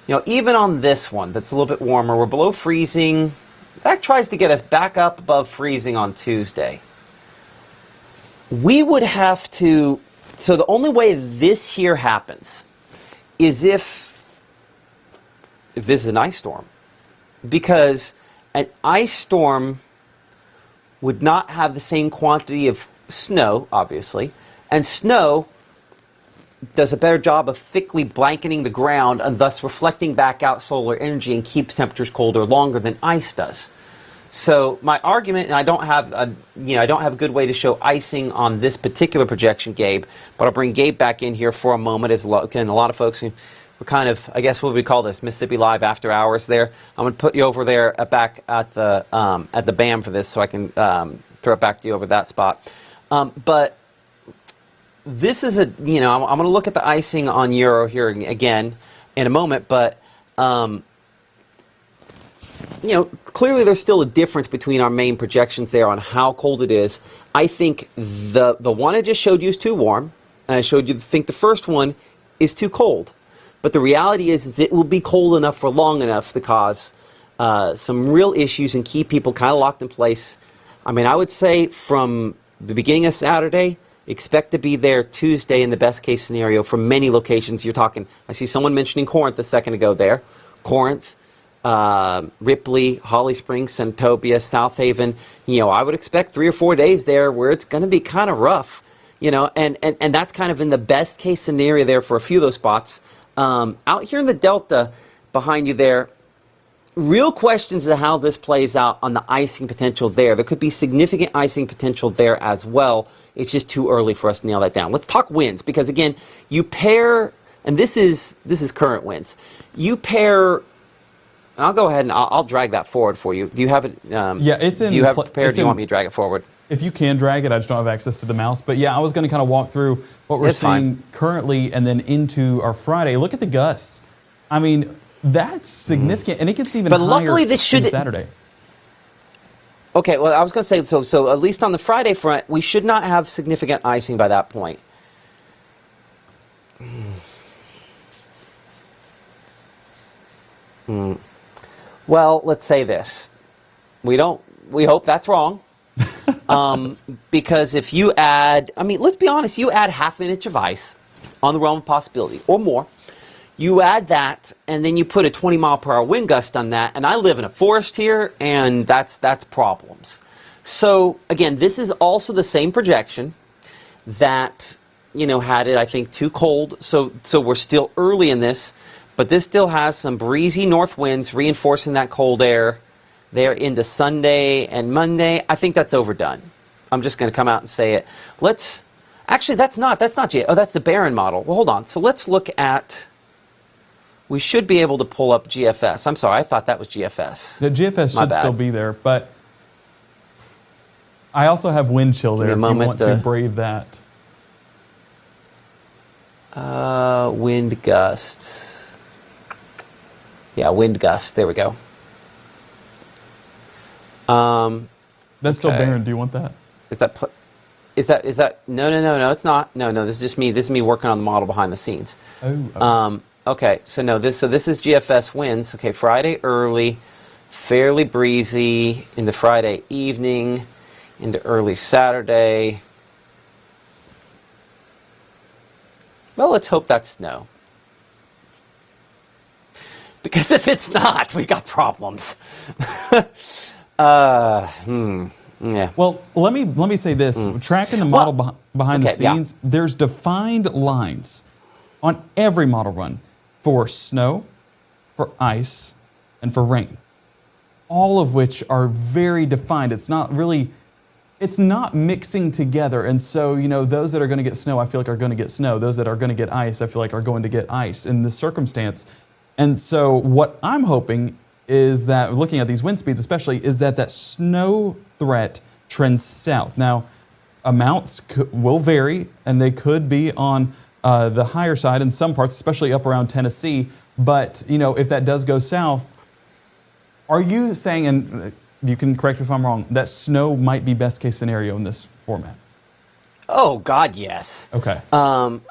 You know, even on this one that's a little bit warmer, we're below freezing. That tries to get us back up above freezing on Tuesday. We would have to, so the only way this here happens is if this is an ice storm. Because an ice storm would not have the same quantity of snow, obviously, and snow does a better job of thickly blanketing the ground and thus reflecting back out solar energy and keeps temperatures colder longer than ice does. So my argument, and I don't have a good way to show icing on this particular projection, Gabe, but I'll bring Gabe back in here for a moment. Again, a lot of folks who were kind of, I guess, what we call this, Mississippi Live after hours there. I'm going to put you over there back at the BAM for this, so I can throw it back to you over that spot. But this is I'm going to look at the icing on Euro here again in a moment, but clearly there's still a difference between our main projections there on how cold it is. I think the one I just showed you is too warm, and I showed you think the first one is too cold. But the reality is it will be cold enough for long enough to cause some real issues and keep people kind of locked in place. I mean, I would say from the beginning of Saturday, expect to be there Tuesday in the best case scenario for many locations. You're talking, I see someone mentioning Corinth a second ago there. Corinth, Ripley, Holly Springs, Santobia, South Haven. I would expect 3 or 4 days there where it's going to be kind of rough, and that's kind of in the best case scenario there for a few of those spots. Out here in the Delta behind you there, real questions of how this plays out on the icing potential there. There could be significant icing potential there as well. It's just too early for us to nail that down. Let's talk winds, because again, you pair, and this is current winds. You pair, and I'll go ahead and I'll drag that forward for you. Do you have it? Yeah, it's in. Do you have it prepared? Do you want me to drag it forward? If you can drag it, I just don't have access to the mouse. But yeah, I was going to kind of walk through what we're seeing currently and then into our Friday. Look at the gusts. I mean, that's significant, and it gets even higher luckily this should Saturday. Okay, well, I was going to say, so at least on the Friday front, we should not have significant icing by that point. Well, let's say this. We hope that's wrong. Because if you add, let's be honest, you add half an inch of ice on the realm of possibility or more. You add that, and then you put a 20-mile-per-hour wind gust on that, and I live in a forest here, and that's problems. So, again, this is also the same projection that, had it, I think, too cold. So we're still early in this, but this still has some breezy north winds reinforcing that cold air there into Sunday and Monday. I think that's overdone. I'm just going to come out and say it. Actually, that's not oh, that's the Barron model. Well, hold on. So let's look at, we should be able to pull up GFS. I'm sorry, I thought that was GFS. The GFS should still be there, but I also have wind chill there if you want to brave that. Wind gusts. Yeah, wind gusts. There we go. That's still Barron. Do you want that? Is that? No, it's not. No, this is just me. This is me working on the model behind the scenes. Oh. Okay, so this is GFS winds. Okay, Friday early, fairly breezy into Friday evening, into early Saturday. Well, let's hope that's snow. Because if it's not, we got problems. Yeah. Well, let me say this. Tracking the model behind the scenes, there's defined lines on every model run for snow, for ice, and for rain. All of which are very defined. It's not mixing together. And so, those that are going to get snow, I feel like are going to get snow. Those that are going to get ice, I feel like are going to get ice in this circumstance. And so what I'm hoping is that, looking at these wind speeds especially, is that snow threat trends south. Now, amounts will vary, and they could be on the higher side in some parts, especially up around Tennessee. But, if that does go south, are you saying, and you can correct me if I'm wrong, that snow might be best case scenario in this format? Oh, God, yes. Okay.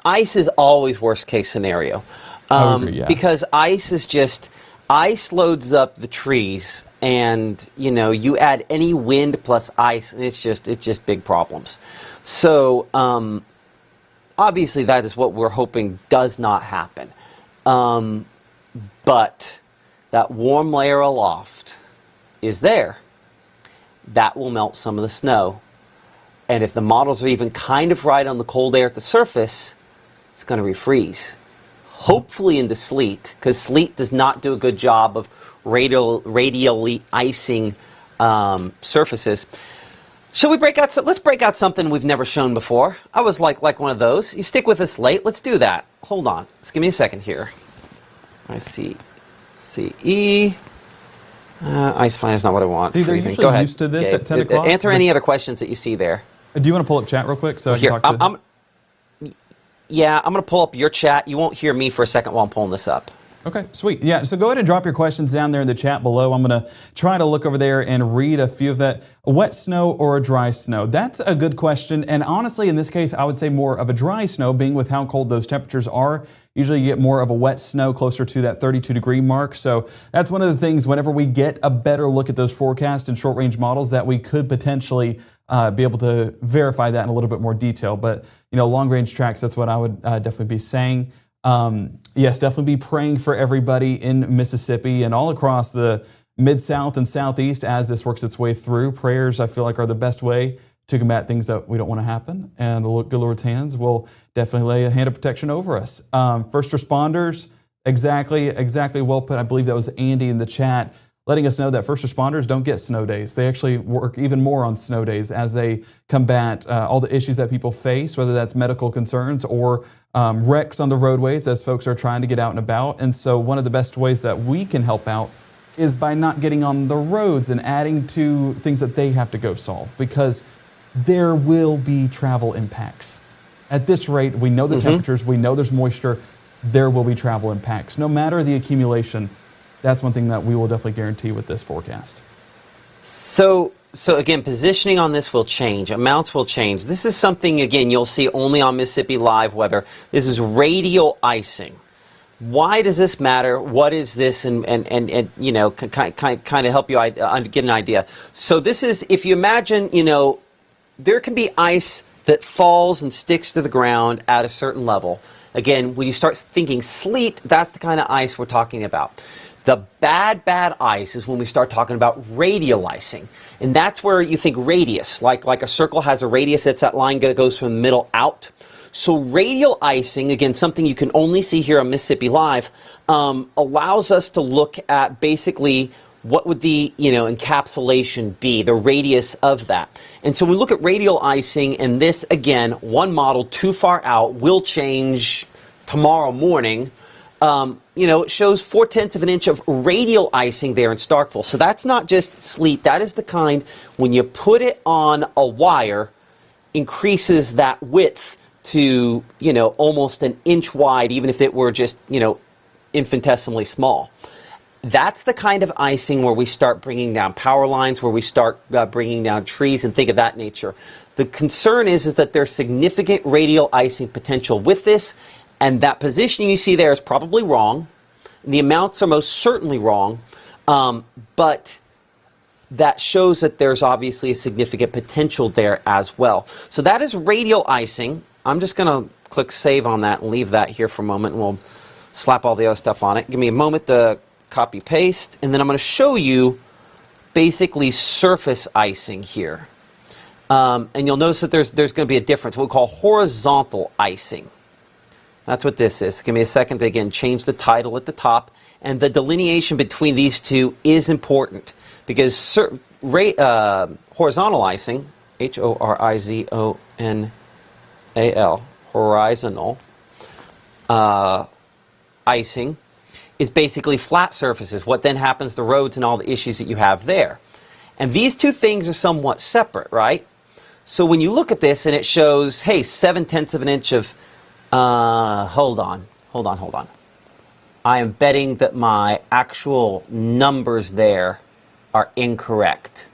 Ice is always worst case scenario. Because ice loads up the trees, and you add any wind plus ice, and it's just big problems. So obviously that is what we're hoping does not happen. But that warm layer aloft is there. That will melt some of the snow, and if the models are even kind of right on the cold air at the surface, it's going to refreeze. Hopefully into sleet, because sleet does not do a good job of radially icing surfaces. Shall we break out? Let's break out something we've never shown before. I was like one of those. You stick with us late. Let's do that. Hold on. Just give me a second here. ICE. Ice Finder is not what I want. See, they're Freezing. usually Go ahead. used to this Gabe. at 10 o'clock. Answer any other questions that you see there. Do you want to pull up chat real quick so I Here, can talk to... Yeah, I'm going to pull up your chat. You won't hear me for a second while I'm pulling this up. Okay, sweet. Yeah, so go ahead and drop your questions down there in the chat below. I'm going to try to look over there and read a few of that. A wet snow or a dry snow? That's a good question. And honestly, in this case, I would say more of a dry snow, being with how cold those temperatures are. Usually you get more of a wet snow closer to that 32-degree mark. So that's one of the things whenever we get a better look at those forecasts and short-range models that we could potentially be able to verify that in a little bit more detail. But, long-range tracks, that's what I would definitely be saying. Yes, definitely be praying for everybody in Mississippi and all across the Mid-South and Southeast as this works its way through. Prayers, I feel like, are the best way to combat things that we don't want to happen. And the good Lord's hands will definitely lay a hand of protection over us. First responders, exactly well put. I believe that was Andy in the chat, letting us know that first responders don't get snow days. They actually work even more on snow days as they combat all the issues that people face, whether that's medical concerns or wrecks on the roadways as folks are trying to get out and about. And so one of the best ways that we can help out is by not getting on the roads and adding to things that they have to go solve, because there will be travel impacts. At this rate, we know the temperatures, we know there's moisture, there will be travel impacts. No matter the accumulation, that's one thing that we will definitely guarantee with this forecast. So again, positioning on this will change. Amounts will change. This is something, again, you'll see only on Mississippi Live Weather. This is radial icing. Why does this matter? What is this? And kind of help you get an idea. So this is, if you imagine, there can be ice that falls and sticks to the ground at a certain level. Again, when you start thinking sleet, that's the kind of ice we're talking about. The bad ice is when we start talking about radial icing. And that's where you think radius, like a circle has a radius, it's that line that goes from the middle out. So radial icing, again, something you can only see here on Mississippi Live, allows us to look at basically what would the encapsulation be, the radius of that. And so we look at radial icing, and this, again, one model too far out will change tomorrow morning. It shows 0.4 of an inch of radial icing there in Starkville. So that's not just sleet. That is the kind, when you put it on a wire, increases that width to, almost an inch wide, even if it were just, infinitesimally small. That's the kind of icing where we start bringing down power lines, where we start bringing down trees and things of that nature. The concern is that there's significant radial icing potential with this, and that positioning you see there is probably wrong. The amounts are most certainly wrong, but that shows that there's obviously a significant potential there as well. So that is radial icing. I'm just going to click save on that and leave that here for a moment, and we'll slap all the other stuff on it. Give me a moment to copy paste, and then I'm going to show you basically surface icing here. And you'll notice that there's going to be a difference, what we call horizontal icing. That's what this is. Give me a second to, again, change the title at the top. And the delineation between these two is important, because horizontal icing, Horizonal, horizontal icing, is basically flat surfaces. What then happens to roads and all the issues that you have there. And these two things are somewhat separate, right? So when you look at this and it shows, hey, 0.7 of an inch of, hold on. I am betting that my actual numbers there are incorrect.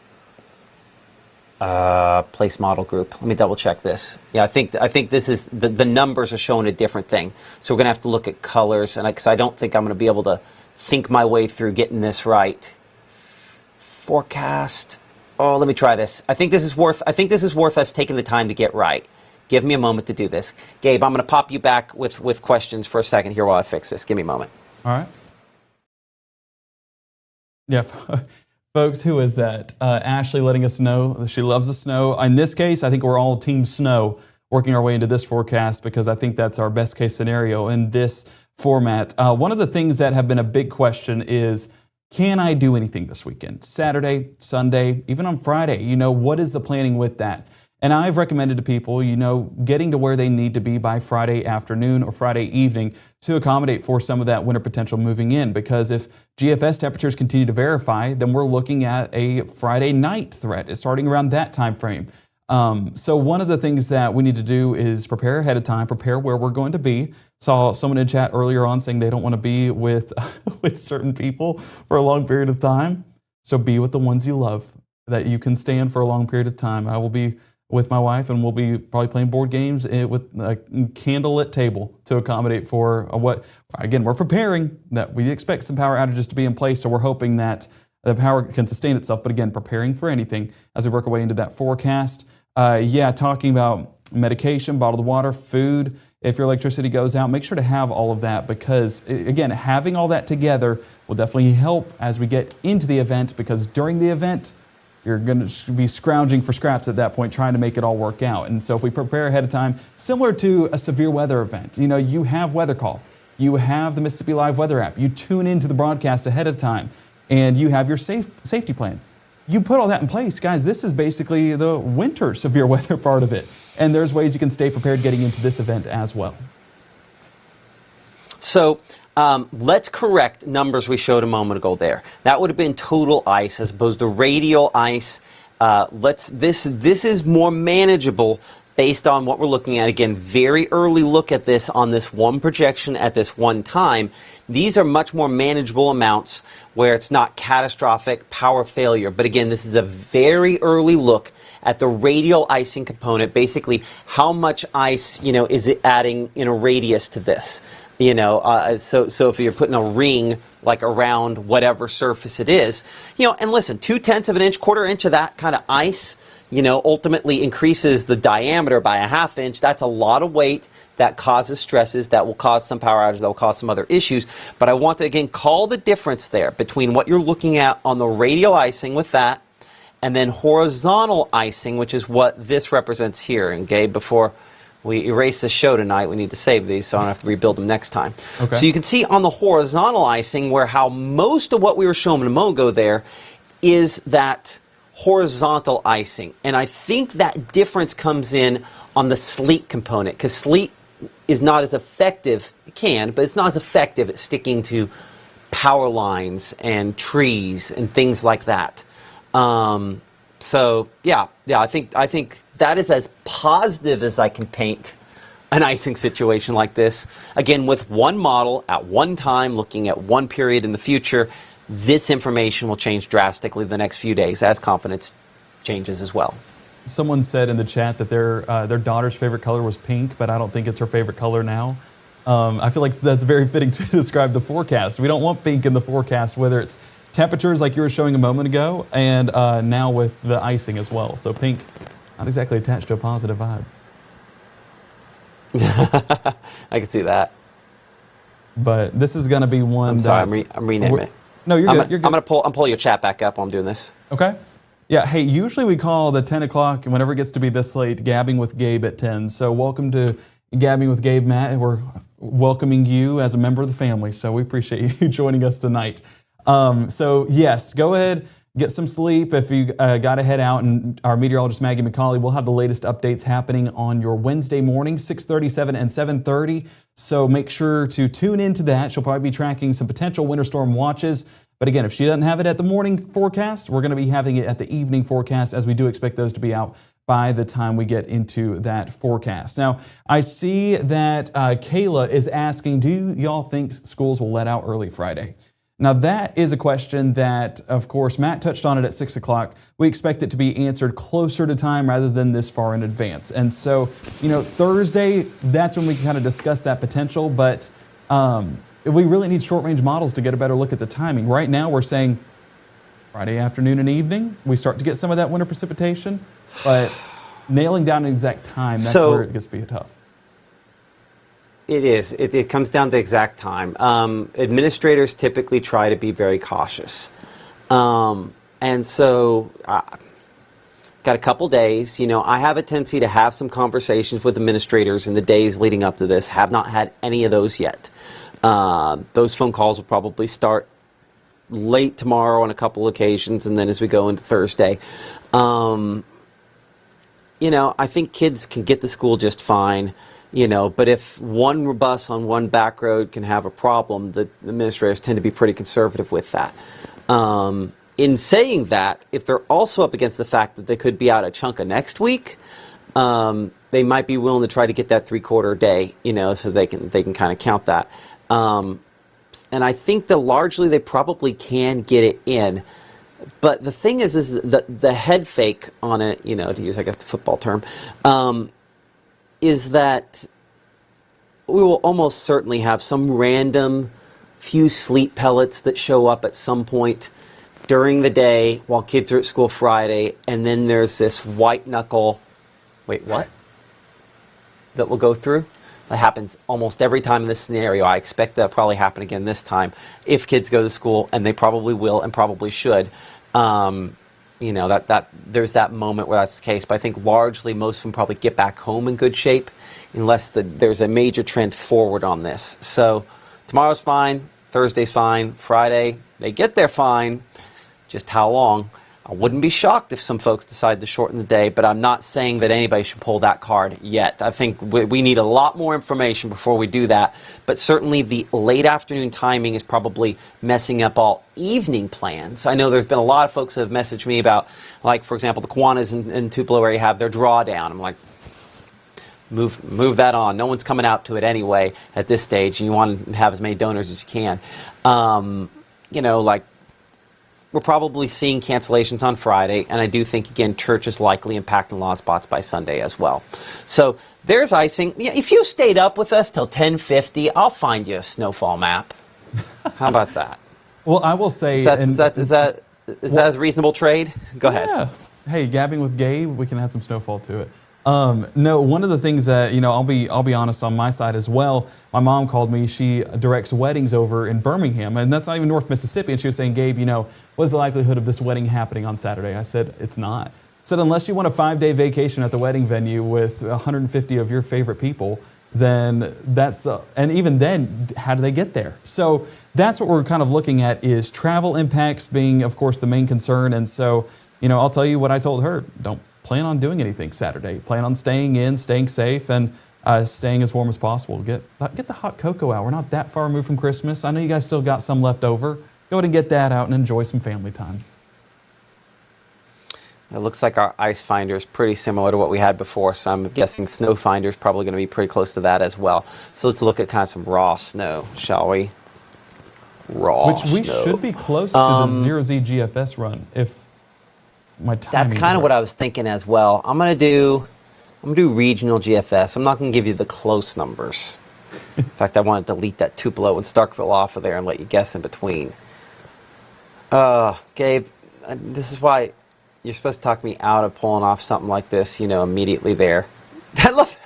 Place model group. Let me double check this. Yeah, I think this is, the numbers are showing a different thing. So we're going to have to look at colors, and because I don't think I'm going to be able to think my way through getting this right. Forecast. Oh, let me try this. I think this is worth us taking the time to get right. Give me a moment to do this. Gabe, I'm going to pop you back with questions for a second here while I fix this. Give me a moment. All right. Yeah, folks, who is that? Ashley letting us know that she loves the snow. In this case, I think we're all team snow, working our way into this forecast, because I think that's our best case scenario in this format. One of the things that have been a big question is, can I do anything this weekend? Saturday, Sunday, even on Friday, what is the planning with that? And I've recommended to people, getting to where they need to be by Friday afternoon or Friday evening to accommodate for some of that winter potential moving in. Because if GFS temperatures continue to verify, then we're looking at a Friday night threat starting around that time frame. So one of the things that we need to do is prepare ahead of time, prepare where we're going to be. Saw someone in chat earlier on saying they don't want to be with with certain people for a long period of time. So be with the ones you love, that you can stand for a long period of time. I will be with my wife, and we'll be probably playing board games with a candlelit table to accommodate for we're preparing that we expect some power outages to be in place, so we're hoping that the power can sustain itself, but again, preparing for anything as we work our way into that forecast. Talking about medication, bottled water, food. If your electricity goes out, make sure to have all of that, because again, having all that together will definitely help as we get into the event, because during the event, you're going to be scrounging for scraps at that point, trying to make it all work out. And so if we prepare ahead of time, similar to a severe weather event, you have Weather Call, you have the Mississippi Live Weather app, you tune into the broadcast ahead of time, and you have your safety plan. You put all that in place, guys. This is basically the winter severe weather part of it. And there's ways you can stay prepared getting into this event as well. So let's correct numbers we showed a moment ago there. That would have been total ice as opposed to radial ice. This is more manageable based on what we're looking at. Again, very early look at this on this one projection at this one time. These are much more manageable amounts where it's not catastrophic power failure. But again, this is a very early look at the radial icing component. Basically, how much ice, is it adding in a radius to this? So if you're putting a ring like around whatever surface it is, and listen, 0.2 of an inch, 1/4 inch of that kind of ice, ultimately increases the diameter by a 1/2 inch. That's a lot of weight that causes stresses, that will cause some power outages, that will cause some other issues. But I want to, again, call the difference there between what you're looking at on the radial icing with that, and then horizontal icing, which is what this represents here. And Gabe, before we erase the show tonight, we need to save these so I don't have to rebuild them next time. Okay. So you can see on the horizontal icing how most of what we were showing a moment ago there is that horizontal icing. And I think that difference comes in on the sleet component, because sleet is not as effective. It can, but it's not as effective at sticking to power lines and trees and things like that. I think that is as positive as I can paint an icing situation like this. Again, with one model at one time, looking at one period in the future, this information will change drastically the next few days as confidence changes as well. Someone said in the chat that their daughter's favorite color was pink, but I don't think it's her favorite color now. I feel like that's very fitting to describe the forecast. We don't want pink in the forecast, whether it's temperatures like you were showing a moment ago, and now with the icing as well. So pink, not exactly attached to a positive vibe. I can see that. But this is going to be one. I'm sorry, I'm renaming it. No, you're good. You're good. I'm pulling your chat back up while I'm doing this. Okay. Yeah, hey, usually we call the 10 o'clock, and whenever it gets to be this late, Gabbing with Gabe at 10. So welcome to Gabbing with Gabe, Matt. We're welcoming you as a member of the family, so we appreciate you joining us tonight. So yes, go ahead, get some sleep if you got to head out, and our meteorologist Maggie McCauley will have the latest updates happening on your Wednesday morning, 6:37 and 7:30. So make sure to tune into that. She'll probably be tracking some potential winter storm watches. But again, if she doesn't have it at the morning forecast, we're going to be having it at the evening forecast, as we do expect those to be out by the time we get into that forecast. Now, I see that Kayla is asking, do y'all think schools will let out early Friday? Now, that is a question that, of course, Matt touched on it at 6 o'clock. We expect it to be answered closer to time rather than this far in advance. And so, Thursday, that's when we kind of discuss that potential. But we really need short-range models to get a better look at the timing. Right now, we're saying Friday afternoon and evening, we start to get some of that winter precipitation. But nailing down an exact time, that's where it gets to be tough. It is. It comes down to exact time. Administrators typically try to be very cautious. And so, got a couple days. I have a tendency to have some conversations with administrators in the days leading up to this. Have not had any of those yet. Those phone calls will probably start late tomorrow on a couple occasions, and then as we go into Thursday. I think kids can get to school just fine, but if one bus on one back road can have a problem, the administrators tend to be pretty conservative with that. In saying that, if they're also up against the fact that they could be out a chunk of next week, they might be willing to try to get that 3/4 day, so they can kind of count that. And I think that largely they probably can get it in. But the thing is that the head fake on it, to use, I guess, the football term, is that we will almost certainly have some random few sleep pellets that show up at some point during the day while kids are at school Friday, and then there's this white knuckle, wait, what? That will go through. That happens almost every time in this scenario. I expect that'll probably happen again this time if kids go to school, and they probably will and probably should. That there's that moment where that's the case. But I think largely most of them probably get back home in good shape, unless there's a major trend forward on this. So tomorrow's fine, Thursday's fine, Friday they get there fine. Just how long? I wouldn't be shocked if some folks decide to shorten the day, but I'm not saying that anybody should pull that card yet. I think we need a lot more information before we do that, but certainly the late afternoon timing is probably messing up all evening plans. I know there's been a lot of folks that have messaged me about, like, for example, the Kiwanis in Tupelo where you have their drawdown. I'm like, move that on. No one's coming out to it anyway at this stage, and you want to have as many donors as you can. We're probably seeing cancellations on Friday, and I do think, again, church is likely impacting a lot of spots by Sunday as well. So there's icing. Yeah, if you stayed up with us till 10:50, I'll find you a snowfall map. How about that? Well, I will say... Is that a reasonable trade? Go ahead. Yeah. Hey, gabbing with Gabe, we can add some snowfall to it. No, one of the things that, I'll be honest on my side as well. My mom called me. She directs weddings over in Birmingham, and that's not even North Mississippi. And she was saying, Gabe, what's the likelihood of this wedding happening on Saturday? I said, it's not. I said, unless you want a 5-day vacation at the wedding venue with 150 of your favorite people, then that's, and even then, how do they get there? So that's what we're kind of looking at, is travel impacts being, of course, the main concern. And so, I'll tell you what I told her. Don't plan on doing anything Saturday. Plan on staying in, staying safe, and staying as warm as possible. Get the hot cocoa out. We're not that far removed from Christmas. I know you guys still got some left over. Go ahead and get that out and enjoy some family time. It looks like our ice finder is pretty similar to what we had before, so I'm guessing snow finder is probably going to be pretty close to that as well. So let's look at kind of some raw snow, shall we? Which we should be close to the 0Z GFS run if my timing. That's kind of what I was thinking as well. I'm gonna do regional GFS. I'm not gonna give you the close numbers. In fact, I want to delete that Tupelo and Starkville off of there and let you guess in between. Gabe, this is why you're supposed to talk me out of pulling off something like this, immediately there. I love.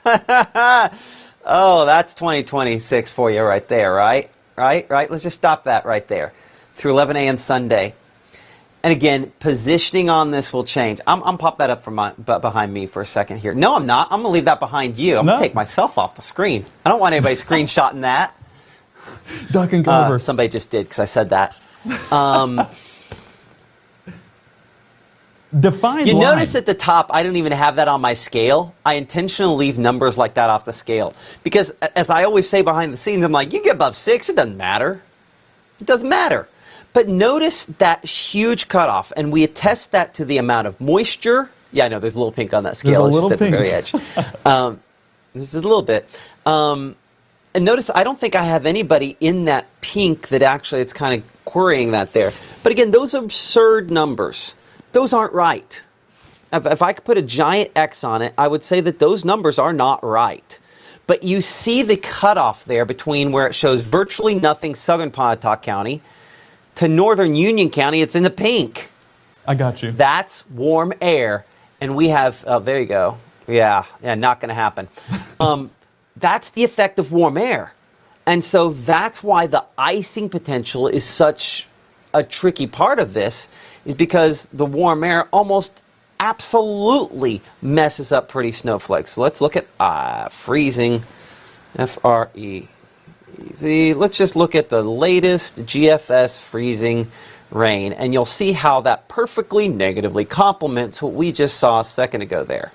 Oh, that's 2026 for you right there, right? Right. Let's just stop that right there. Through 11 a.m. Sunday. And again, positioning on this will change. I'm pop that up behind me for a second here. No, I'm not. I'm going to leave that behind you. I'm going to take myself off the screen. I don't want anybody screenshotting that. Duck and cover. Somebody just did because I said that. Define You line. notice at the top, I don't even have that on my scale. I intentionally leave numbers like that off the scale. Because as I always say behind the scenes, I'm like, you get above 6, it doesn't matter. It doesn't matter. But notice that huge cutoff, and we attest that to the amount of moisture. Yeah, I know, there's a little pink on that scale. There's a little just at pink. the very edge. This is a little bit. And notice I don't think I have anybody in that pink that actually it's kind of querying that there. But again, those are absurd numbers. Those aren't right. If I could put a giant X on it, I would say that those numbers are not right. But you see the cutoff there between where it shows virtually nothing southern Pontotoc County to northern Union County. It's in the pink. I got you. That's warm air. And we have, there you go. Yeah, not going to happen. That's the effect of warm air. And so that's why the icing potential is such a tricky part of this, is because the warm air almost absolutely messes up pretty snowflakes. So let's look at freezing, F-R-E-E-Z-I-N-G. easy. Let's just look at the latest GFS freezing rain, and you'll see how that perfectly negatively complements what we just saw a second ago there.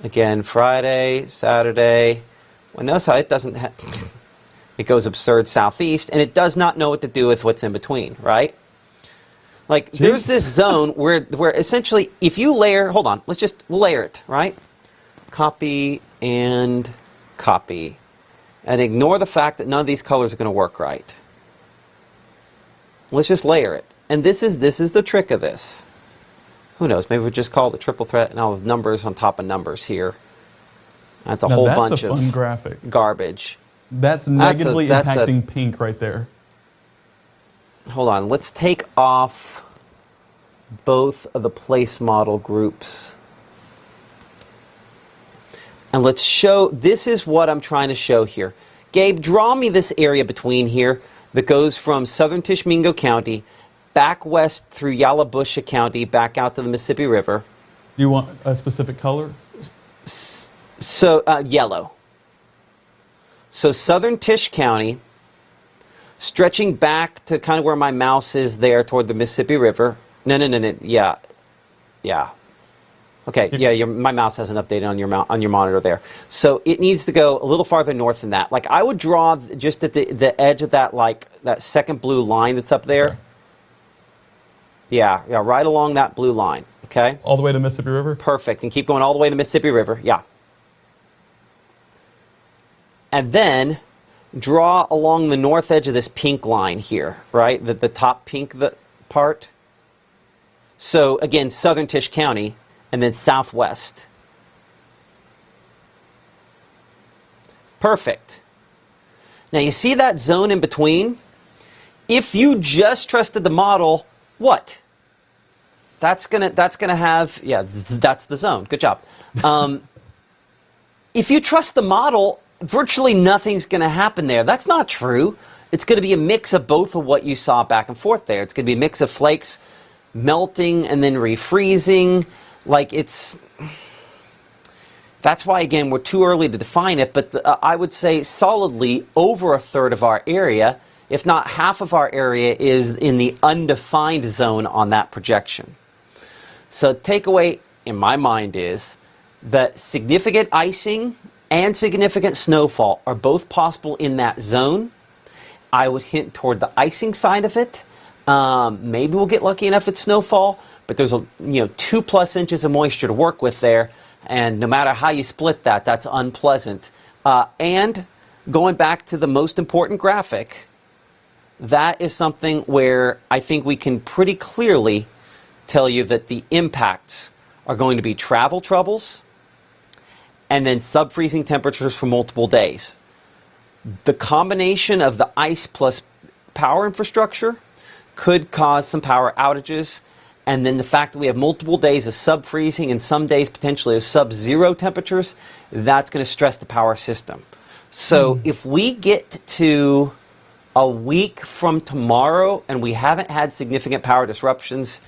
Again, Friday, Saturday. Well, notice how it doesn't have... It goes absurd southeast, and it does not know what to do with what's in between, right? Like, there's this zone where essentially, if you layer... Hold on, let's just layer it, right? Copy and copy. And ignore the fact that none of these colors are going to work right. Let's just layer it. And this is the trick of this. Who knows? Maybe we'll just call it the triple threat and all the numbers on top of numbers here. That's a whole bunch of fun graphic. Garbage. That's negatively impacting pink right there. Hold on. Let's take off both of the place model groups. And let's show, this is what I'm trying to show here. Gabe, draw me this area between here that goes from southern Tishomingo County back west through Yalobusha County, back out to the Mississippi River. Do you want a specific color? So, yellow. So southern Tish County, stretching back to kind of where my mouse is there toward the Mississippi River. No, yeah. Okay, yeah, my mouse hasn't updated on your monitor there. So it needs to go a little farther north than that. Like, I would draw just at the edge of that, like, that second blue line that's up there. Okay. Yeah, right along that blue line, okay? All the way to Mississippi River? Perfect, and keep going all the way to Mississippi River, yeah. And then draw along the north edge of this pink line here, right? The top pink part. So, again, southern Tish County, and then southwest. Perfect. Now, you see that zone in between? If you just trusted the model, what? That's gonna have, yeah, that's the zone. Good job. If you trust the model, virtually nothing's gonna happen there. That's not true. It's gonna be a mix of both of what you saw back and forth there. It's gonna be a mix of flakes melting and then refreezing. Like, that's why, again, we're too early to define it, but I would say solidly over a third of our area, if not half of our area, is in the undefined zone on that projection. So takeaway in my mind is that significant icing and significant snowfall are both possible in that zone. I would hint toward the icing side of it. Maybe we'll get lucky enough at snowfall, but there's 2+ inches of moisture to work with there, and no matter how you split that, that's unpleasant. And going back to the most important graphic, that is something where I think we can pretty clearly tell you that the impacts are going to be travel troubles and then sub-freezing temperatures for multiple days. The combination of the ice plus power infrastructure could cause some power outages, and then the fact that we have multiple days of sub-freezing and some days potentially of sub-zero temperatures, that's going to stress the power system. So if we get to a week from tomorrow and we haven't had significant power disruptions,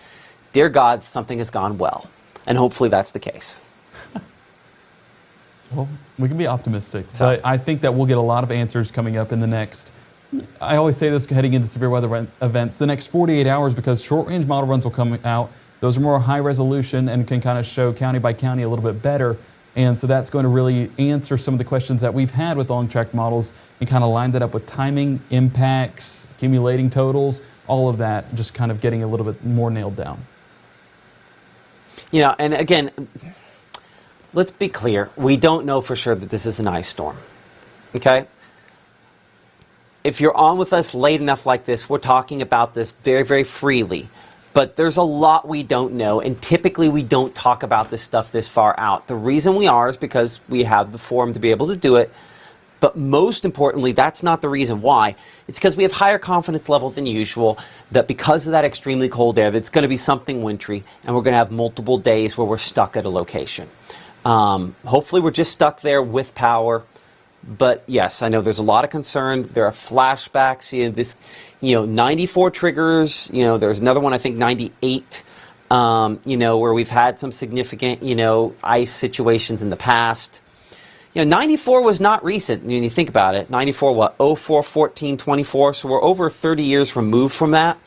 dear God, something has gone well. And hopefully that's the case. Well, we can be optimistic, but I think that we'll get a lot of answers coming up in the next, I always say this heading into severe weather events, the next 48 hours, because short-range model runs will come out. Those are more high resolution and can kind of show county by county a little bit better. And so that's going to really answer some of the questions that we've had with long-track models and kind of line that up with timing, impacts, accumulating totals, all of that, just kind of getting a little bit more nailed down. And again, let's be clear. We don't know for sure that this is an ice storm, okay? If you're on with us late enough like this, we're talking about this very, very freely. But there's a lot we don't know, and typically we don't talk about this stuff this far out. The reason we are is because we have the forum to be able to do it. But most importantly, that's not the reason why. It's because we have higher confidence level than usual, that because of that extremely cold air, it's going to be something wintry, and we're going to have multiple days where we're stuck at a location. Hopefully we're just stuck there with power. But yes, I know there's a lot of concern. There are flashbacks. 94 triggers. There's another one, I think 98. Where we've had some significant, ice situations in the past. 94 was not recent when you think about it. 94, what, 04, 14, 24, so we're over 30 years removed from that.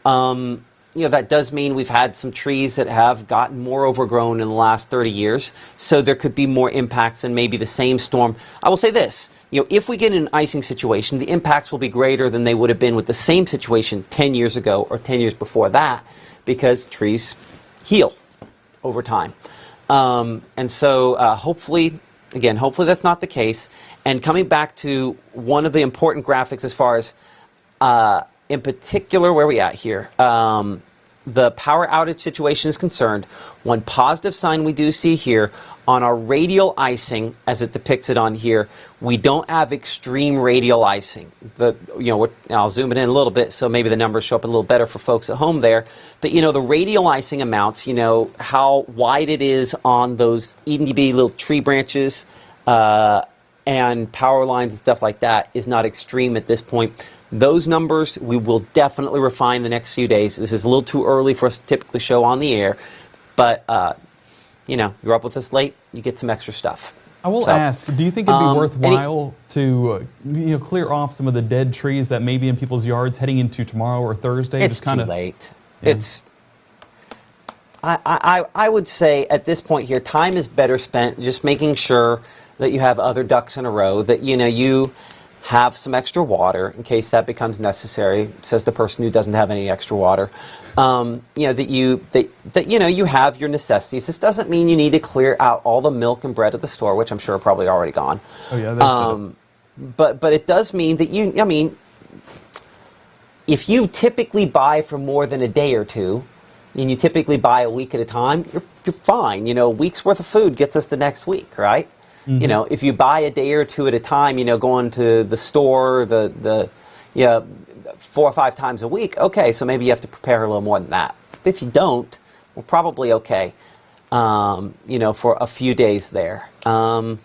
That does mean we've had some trees that have gotten more overgrown in the last 30 years, so there could be more impacts than maybe the same storm. I will say this, if we get in an icing situation, the impacts will be greater than they would have been with the same situation 10 years ago or 10 years before that, because trees heal over time. And so hopefully that's not the case. And coming back to one of the important graphics as far as, in particular, where are we at here? The power outage situation is concerned. One positive sign we do see here on our radial icing, as it depicts it on here, we don't have extreme radial icing. I'll zoom it in a little bit so maybe the numbers show up a little better for folks at home there. But the radial icing amounts, how wide it is on those EDB little tree branches and power lines and stuff like that is not extreme at this point. Those numbers we will definitely refine the next few days. This is a little too early for us to typically show on the air, but you're up with us late, you get some extra stuff. I will ask, do you think it'd be worthwhile to clear off some of the dead trees that may be in people's yards heading into tomorrow or Thursday? It's too late. Yeah. I would say at this point here, time is better spent just making sure that you have other ducks in a row, that you have some extra water in case that becomes necessary, says the person who doesn't have any extra water. That you have your necessities. This doesn't mean you need to clear out all the milk and bread at the store, which I'm sure are probably already gone. Oh yeah, that's but it does mean that if you typically buy for more than a day or two, and you typically buy a week at a time, you're fine. A week's worth of food gets us to next week, right? Mm-hmm. If you buy a day or two at a time, going to the store, the 4 or 5 times a week, okay, so maybe you have to prepare a little more than that. But if you don't, we're probably okay, for a few days there. So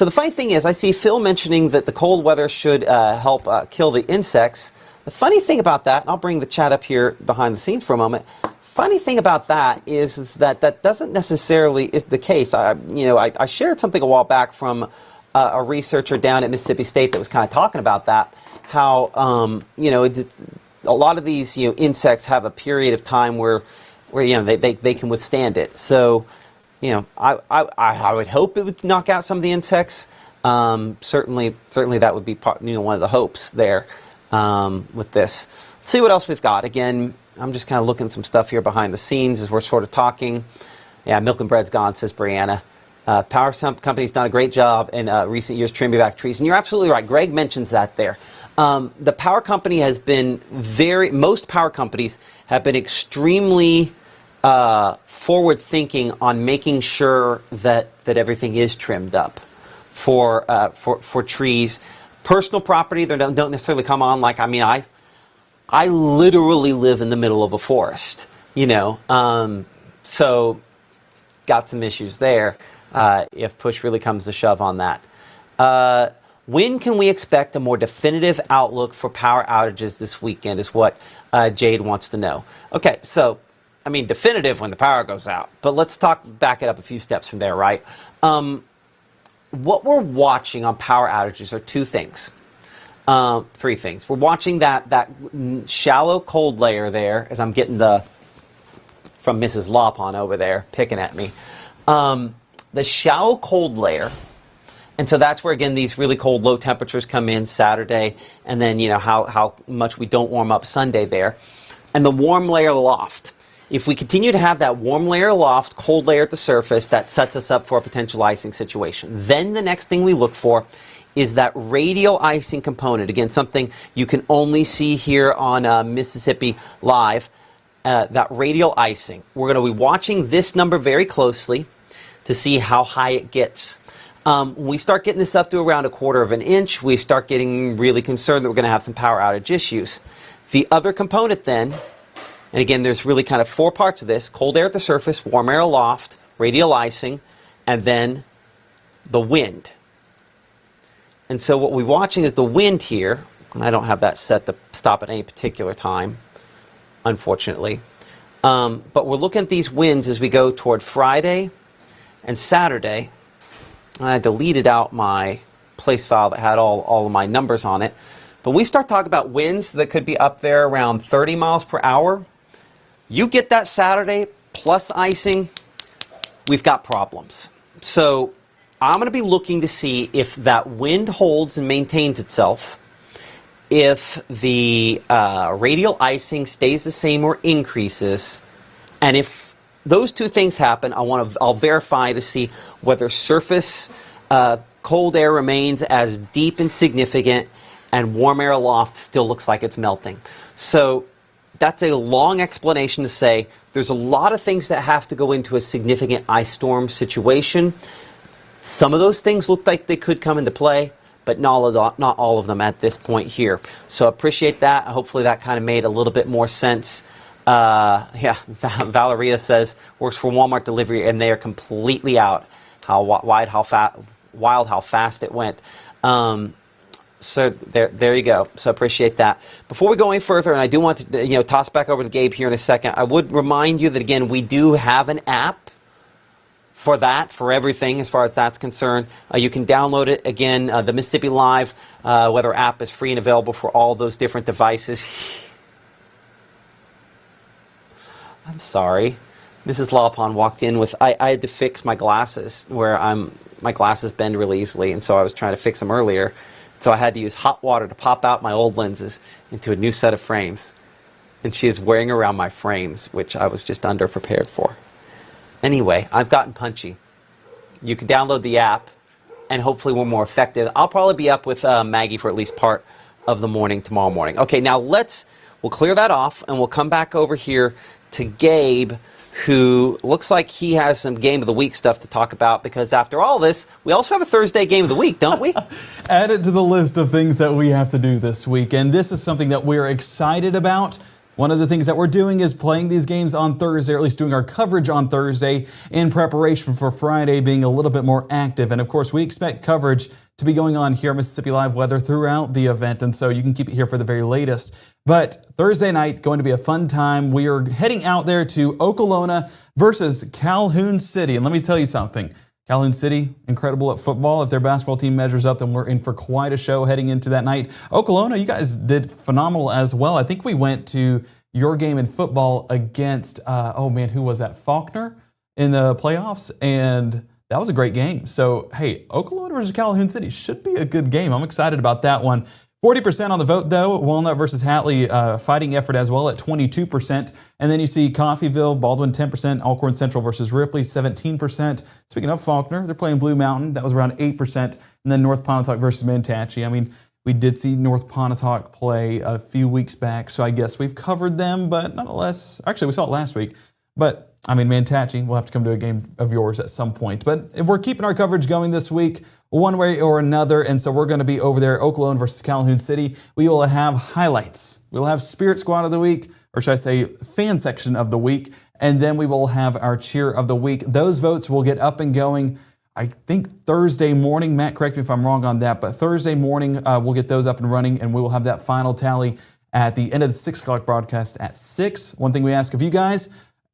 the funny thing is, I see Phil mentioning that the cold weather should help kill the insects. The funny thing about that, and I'll bring the chat up here behind the scenes for a moment, funny thing about that is that doesn't necessarily is the case. I shared something a while back from a researcher down at Mississippi State that was kind of talking about that, how a lot of these insects have a period of time where they can withstand it. So I would hope it would knock out some of the insects. Certainly that would be one of the hopes there with this. Let's see what else we've got. Again, I'm just kind of looking at some stuff here behind the scenes as we're sort of talking. Yeah, milk and bread's gone, says Brianna. Power company's done a great job in recent years trimming back trees. And you're absolutely right. Greg mentions that there. The power company has been most power companies have been extremely forward thinking on making sure that everything is trimmed up for trees. Personal property, they don't necessarily come on like, I literally live in the middle of a forest, so got some issues there if push really comes to shove on that. When can we expect a more definitive outlook for power outages this weekend is what Jade wants to know. Okay, so, definitive when the power goes out, but let's back it up a few steps from there, right? What we're watching on power outages are 2 things. 3 things. We're watching that shallow cold layer there, as I'm getting from Mrs. Lawpon over there picking at me. The shallow cold layer, and so that's where again these really cold low temperatures come in Saturday, and then how much we don't warm up Sunday there, and the warm layer aloft. If we continue to have that warm layer aloft, cold layer at the surface, that sets us up for a potential icing situation. Then the next thing we look for is that radial icing component. Again, something you can only see here on Mississippi Live, that radial icing. We're going to be watching this number very closely to see how high it gets. When we start getting this up to around 1/4 of an inch, we start getting really concerned that we're going to have some power outage issues. The other component then, and again, there's really kind of 4 parts of this: cold air at the surface, warm air aloft, radial icing, and then the wind. And so what we're watching is the wind here, and I don't have that set to stop at any particular time, unfortunately. But we're looking at these winds as we go toward Friday and Saturday. I deleted out my place file that had all of my numbers on it. But we start talking about winds that could be up there around 30 miles per hour. You get that Saturday plus icing, we've got problems. So I'm going to be looking to see if that wind holds and maintains itself, if the radial icing stays the same or increases, and if those two things happen, I'll verify to see whether surface cold air remains as deep and significant, and warm air aloft still looks like it's melting. So that's a long explanation to say there's a lot of things that have to go into a significant ice storm situation. Some of those things look like they could come into play, but not all of them at this point here. So appreciate that. Hopefully that kind of made a little bit more sense. Yeah, Valeria says, works for Walmart delivery, and they are completely out. How wild, how fast it went. So there you go. So appreciate that. Before we go any further, and I do want to toss back over to Gabe here in a second, I would remind you that, again, we do have an app for that, for everything as far as that's concerned. You can download it. Again, the Mississippi Live Weather app is free and available for all those different devices. I'm sorry. Mrs. Lawpon walked in with, I had to fix my glasses where my glasses bend really easily, and so I was trying to fix them earlier. So I had to use hot water to pop out my old lenses into a new set of frames. And she is wearing around my frames, which I was just underprepared for. Anyway, I've gotten punchy. You can download the app, and hopefully we're more effective. I'll probably be up with Maggie for at least part of the morning tomorrow morning. Okay, now we'll clear that off, and we'll come back over here to Gabe, who looks like he has some Game of the Week stuff to talk about, because after all this, we also have a Thursday Game of the Week, don't we? Add it to the list of things that we have to do this week, and this is something that we're excited about. One of the things that we're doing is playing these games on Thursday, or at least doing our coverage on Thursday in preparation for Friday being a little bit more active. And of course, we expect coverage to be going on here at Mississippi Live Weather throughout the event, and so you can keep it here for the very latest. But Thursday night, going to be a fun time. We are heading out there to Okolona versus Calhoun City. And let me tell you something. Calhoun City, incredible at football. If their basketball team measures up, then we're in for quite a show heading into that night. Okolona, you guys did phenomenal as well. I think we went to your game in football against, who was that? Faulkner in the playoffs, and that was a great game. So, hey, Okolona versus Calhoun City should be a good game. I'm excited about that one. 40% on the vote, though. Walnut versus Hatley, fighting effort as well at 22%. And then you see Coffeyville, Baldwin 10%, Alcorn Central versus Ripley 17%. Speaking of Faulkner, they're playing Blue Mountain. That was around 8%. And then North Pontotoc versus Manatee. I mean, we did see North Pontotoc play a few weeks back, so I guess we've covered them, but nonetheless, actually we saw it last week. But I mean, Manatee, we'll have to come to a game of yours at some point. But we're keeping our coverage going this week one way or another, and so we're going to be over there, Okolona versus Calhoun City. We will have highlights. We'll have Spirit Squad of the Week, or should I say fan section of the week, and then we will have our cheer of the week. Those votes will get up and going, I think, Thursday morning. Matt, correct me if I'm wrong on that, but Thursday morning we'll get those up and running, and we will have that final tally at the end of the 6 o'clock broadcast at 6. One thing we ask of you guys,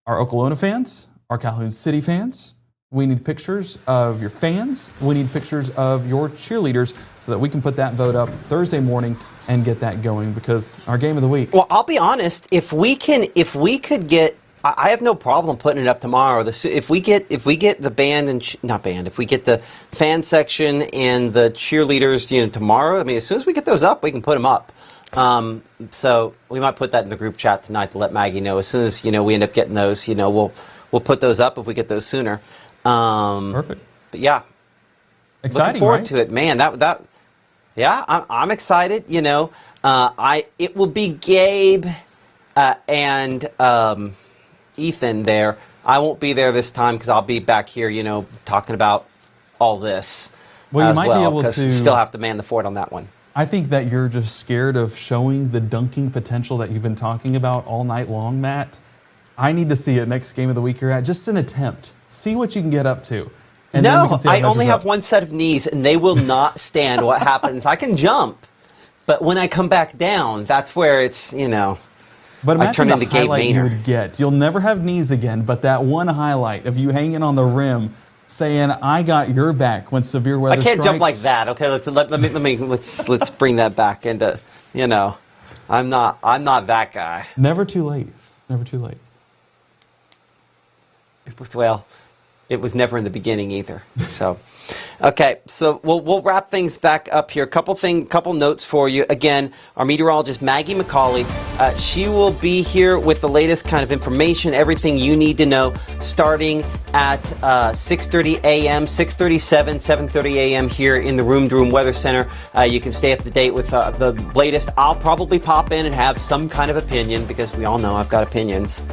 our Okolona fans, our Calhoun City fans, we need pictures of your fans. We need pictures of your cheerleaders so that we can put that vote up Thursday morning and get that going, because our game of the week. Well, I'll be honest. If we could get, I have no problem putting it up tomorrow. If we get the band and if we get the fan section and the cheerleaders, tomorrow. I mean, as soon as we get those up, we can put them up. So we might put that in the group chat tonight to let Maggie know. As soon as we end up getting those, we'll put those up if we get those sooner. Perfect. But yeah, exciting. Looking forward right? to it, man. I'm excited. It will be Gabe and Ethan there. I won't be there this time because I'll be back here, talking about all this. Well, you might be able to still have to man the fort on that one. I think that you're just scared of showing the dunking potential that you've been talking about all night long, Matt. I need to see it next game of the week you're at. Just an attempt. See what you can get up to. And then we can see how it I only measures have up. one set of knees, and they will not stand what happens. I can jump, but when I come back down, that's where it's, But I imagine turn the into Gabe highlight you Maynard. would get. You'll never have knees again, but that one highlight of you hanging on the rim saying, I got your back when severe weather I can't jump like strikes. that. Okay, let's bring that back into, I'm not that guy. Never too late. Never too late. Well, it was never in the beginning either. So, okay, so we'll wrap things back up here. Couple notes for you. Again, our meteorologist Maggie McCauley, she will be here with the latest kind of information, everything you need to know, starting at 6:30 a.m., 6:37, 7:30 a.m. here in the Room to Room Weather Center. You can stay up to date with the latest. I'll probably pop in and have some kind of opinion because we all know I've got opinions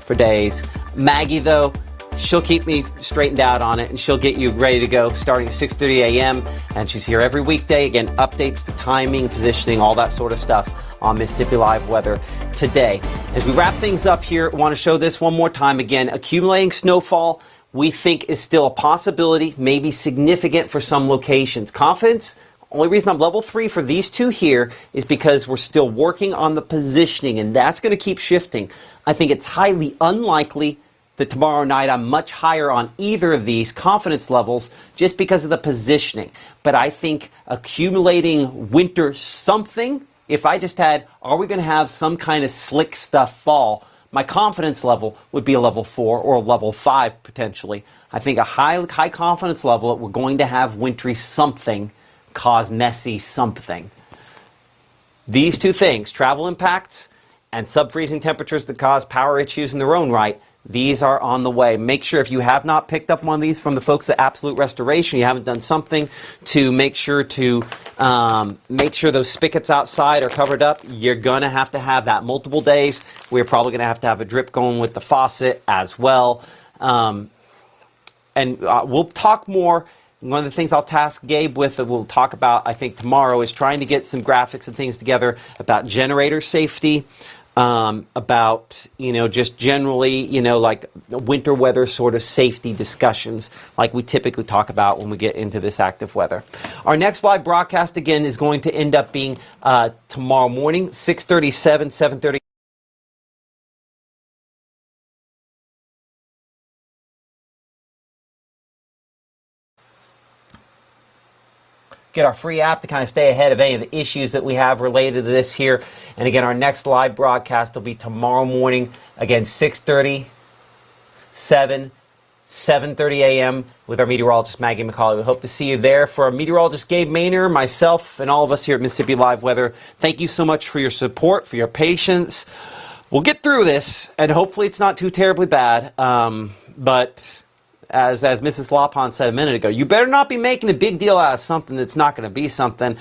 for days. Maggie, though, she'll keep me straightened out on it, and she'll get you ready to go starting at 6:30 a.m. And she's here every weekday. Again, updates to timing, positioning, all that sort of stuff on Mississippi Live Weather today. As we wrap things up here, I want to show this one more time. Again, accumulating snowfall we think is still a possibility, maybe significant for some locations. Confidence? Only reason I'm level 3 for these two here is because we're still working on the positioning, and that's going to keep shifting. I think it's highly unlikely that tomorrow night I'm much higher on either of these confidence levels just because of the positioning. But I think accumulating winter something, if I just had, are we going to have some kind of slick stuff fall, my confidence level would be a level 4 or a level 5 potentially. I think a high confidence level that we're going to have wintry something cause messy something. These two things, travel impacts and sub-freezing temperatures that cause power issues in their own right, these are on the way. Make sure if you have not picked up one of these from the folks at Absolute Restoration, you haven't done something to make sure those spigots outside are covered up. You're going to have that multiple days. We're probably going to have a drip going with the faucet as well. And we'll talk more. One of the things I'll task Gabe with that we'll talk about, I think, tomorrow is trying to get some graphics and things together about generator safety, about, just generally, like winter weather sort of safety discussions like we typically talk about when we get into this active weather. Our next live broadcast, again, is going to end up being tomorrow morning, 6:37, 7:30. Get our free app to kind of stay ahead of any of the issues that we have related to this here. And again, our next live broadcast will be tomorrow morning, again, 6:30, 7:30 a.m. with our meteorologist, Maggie McCauley. We hope to see you there. For our meteorologist, Gabe Maynor, myself, and all of us here at Mississippi Live Weather, thank you so much for your support, for your patience. We'll get through this, and hopefully it's not too terribly bad. But as Mrs. Lopon said a minute ago, you better not be making a big deal out of something that's not going to be something.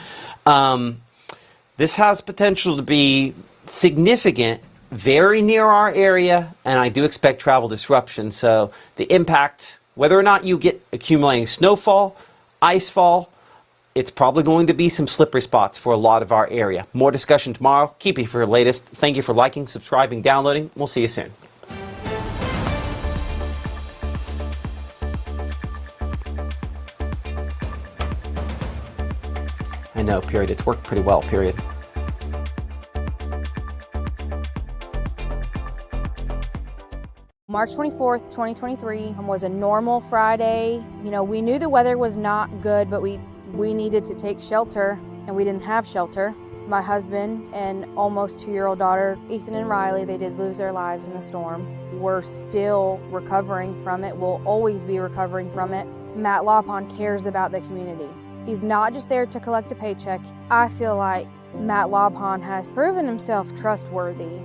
This has potential to be significant, very near our area, and I do expect travel disruption. So the impact, whether or not you get accumulating snowfall, icefall, it's probably going to be some slippery spots for a lot of our area. More discussion tomorrow. Keep you for the latest. Thank you for liking, subscribing, downloading. We'll see you soon. I know, period. It's worked pretty well, period. March 24th, 2023 was a normal Friday. We knew the weather was not good, but we needed to take shelter, and we didn't have shelter. My husband and almost 2-year-old daughter, Ethan and Riley, they did lose their lives in the storm. We're still recovering from it. We'll always be recovering from it. Matt Lopon cares about the community. He's not just there to collect a paycheck. I feel like Matt Lopon has proven himself trustworthy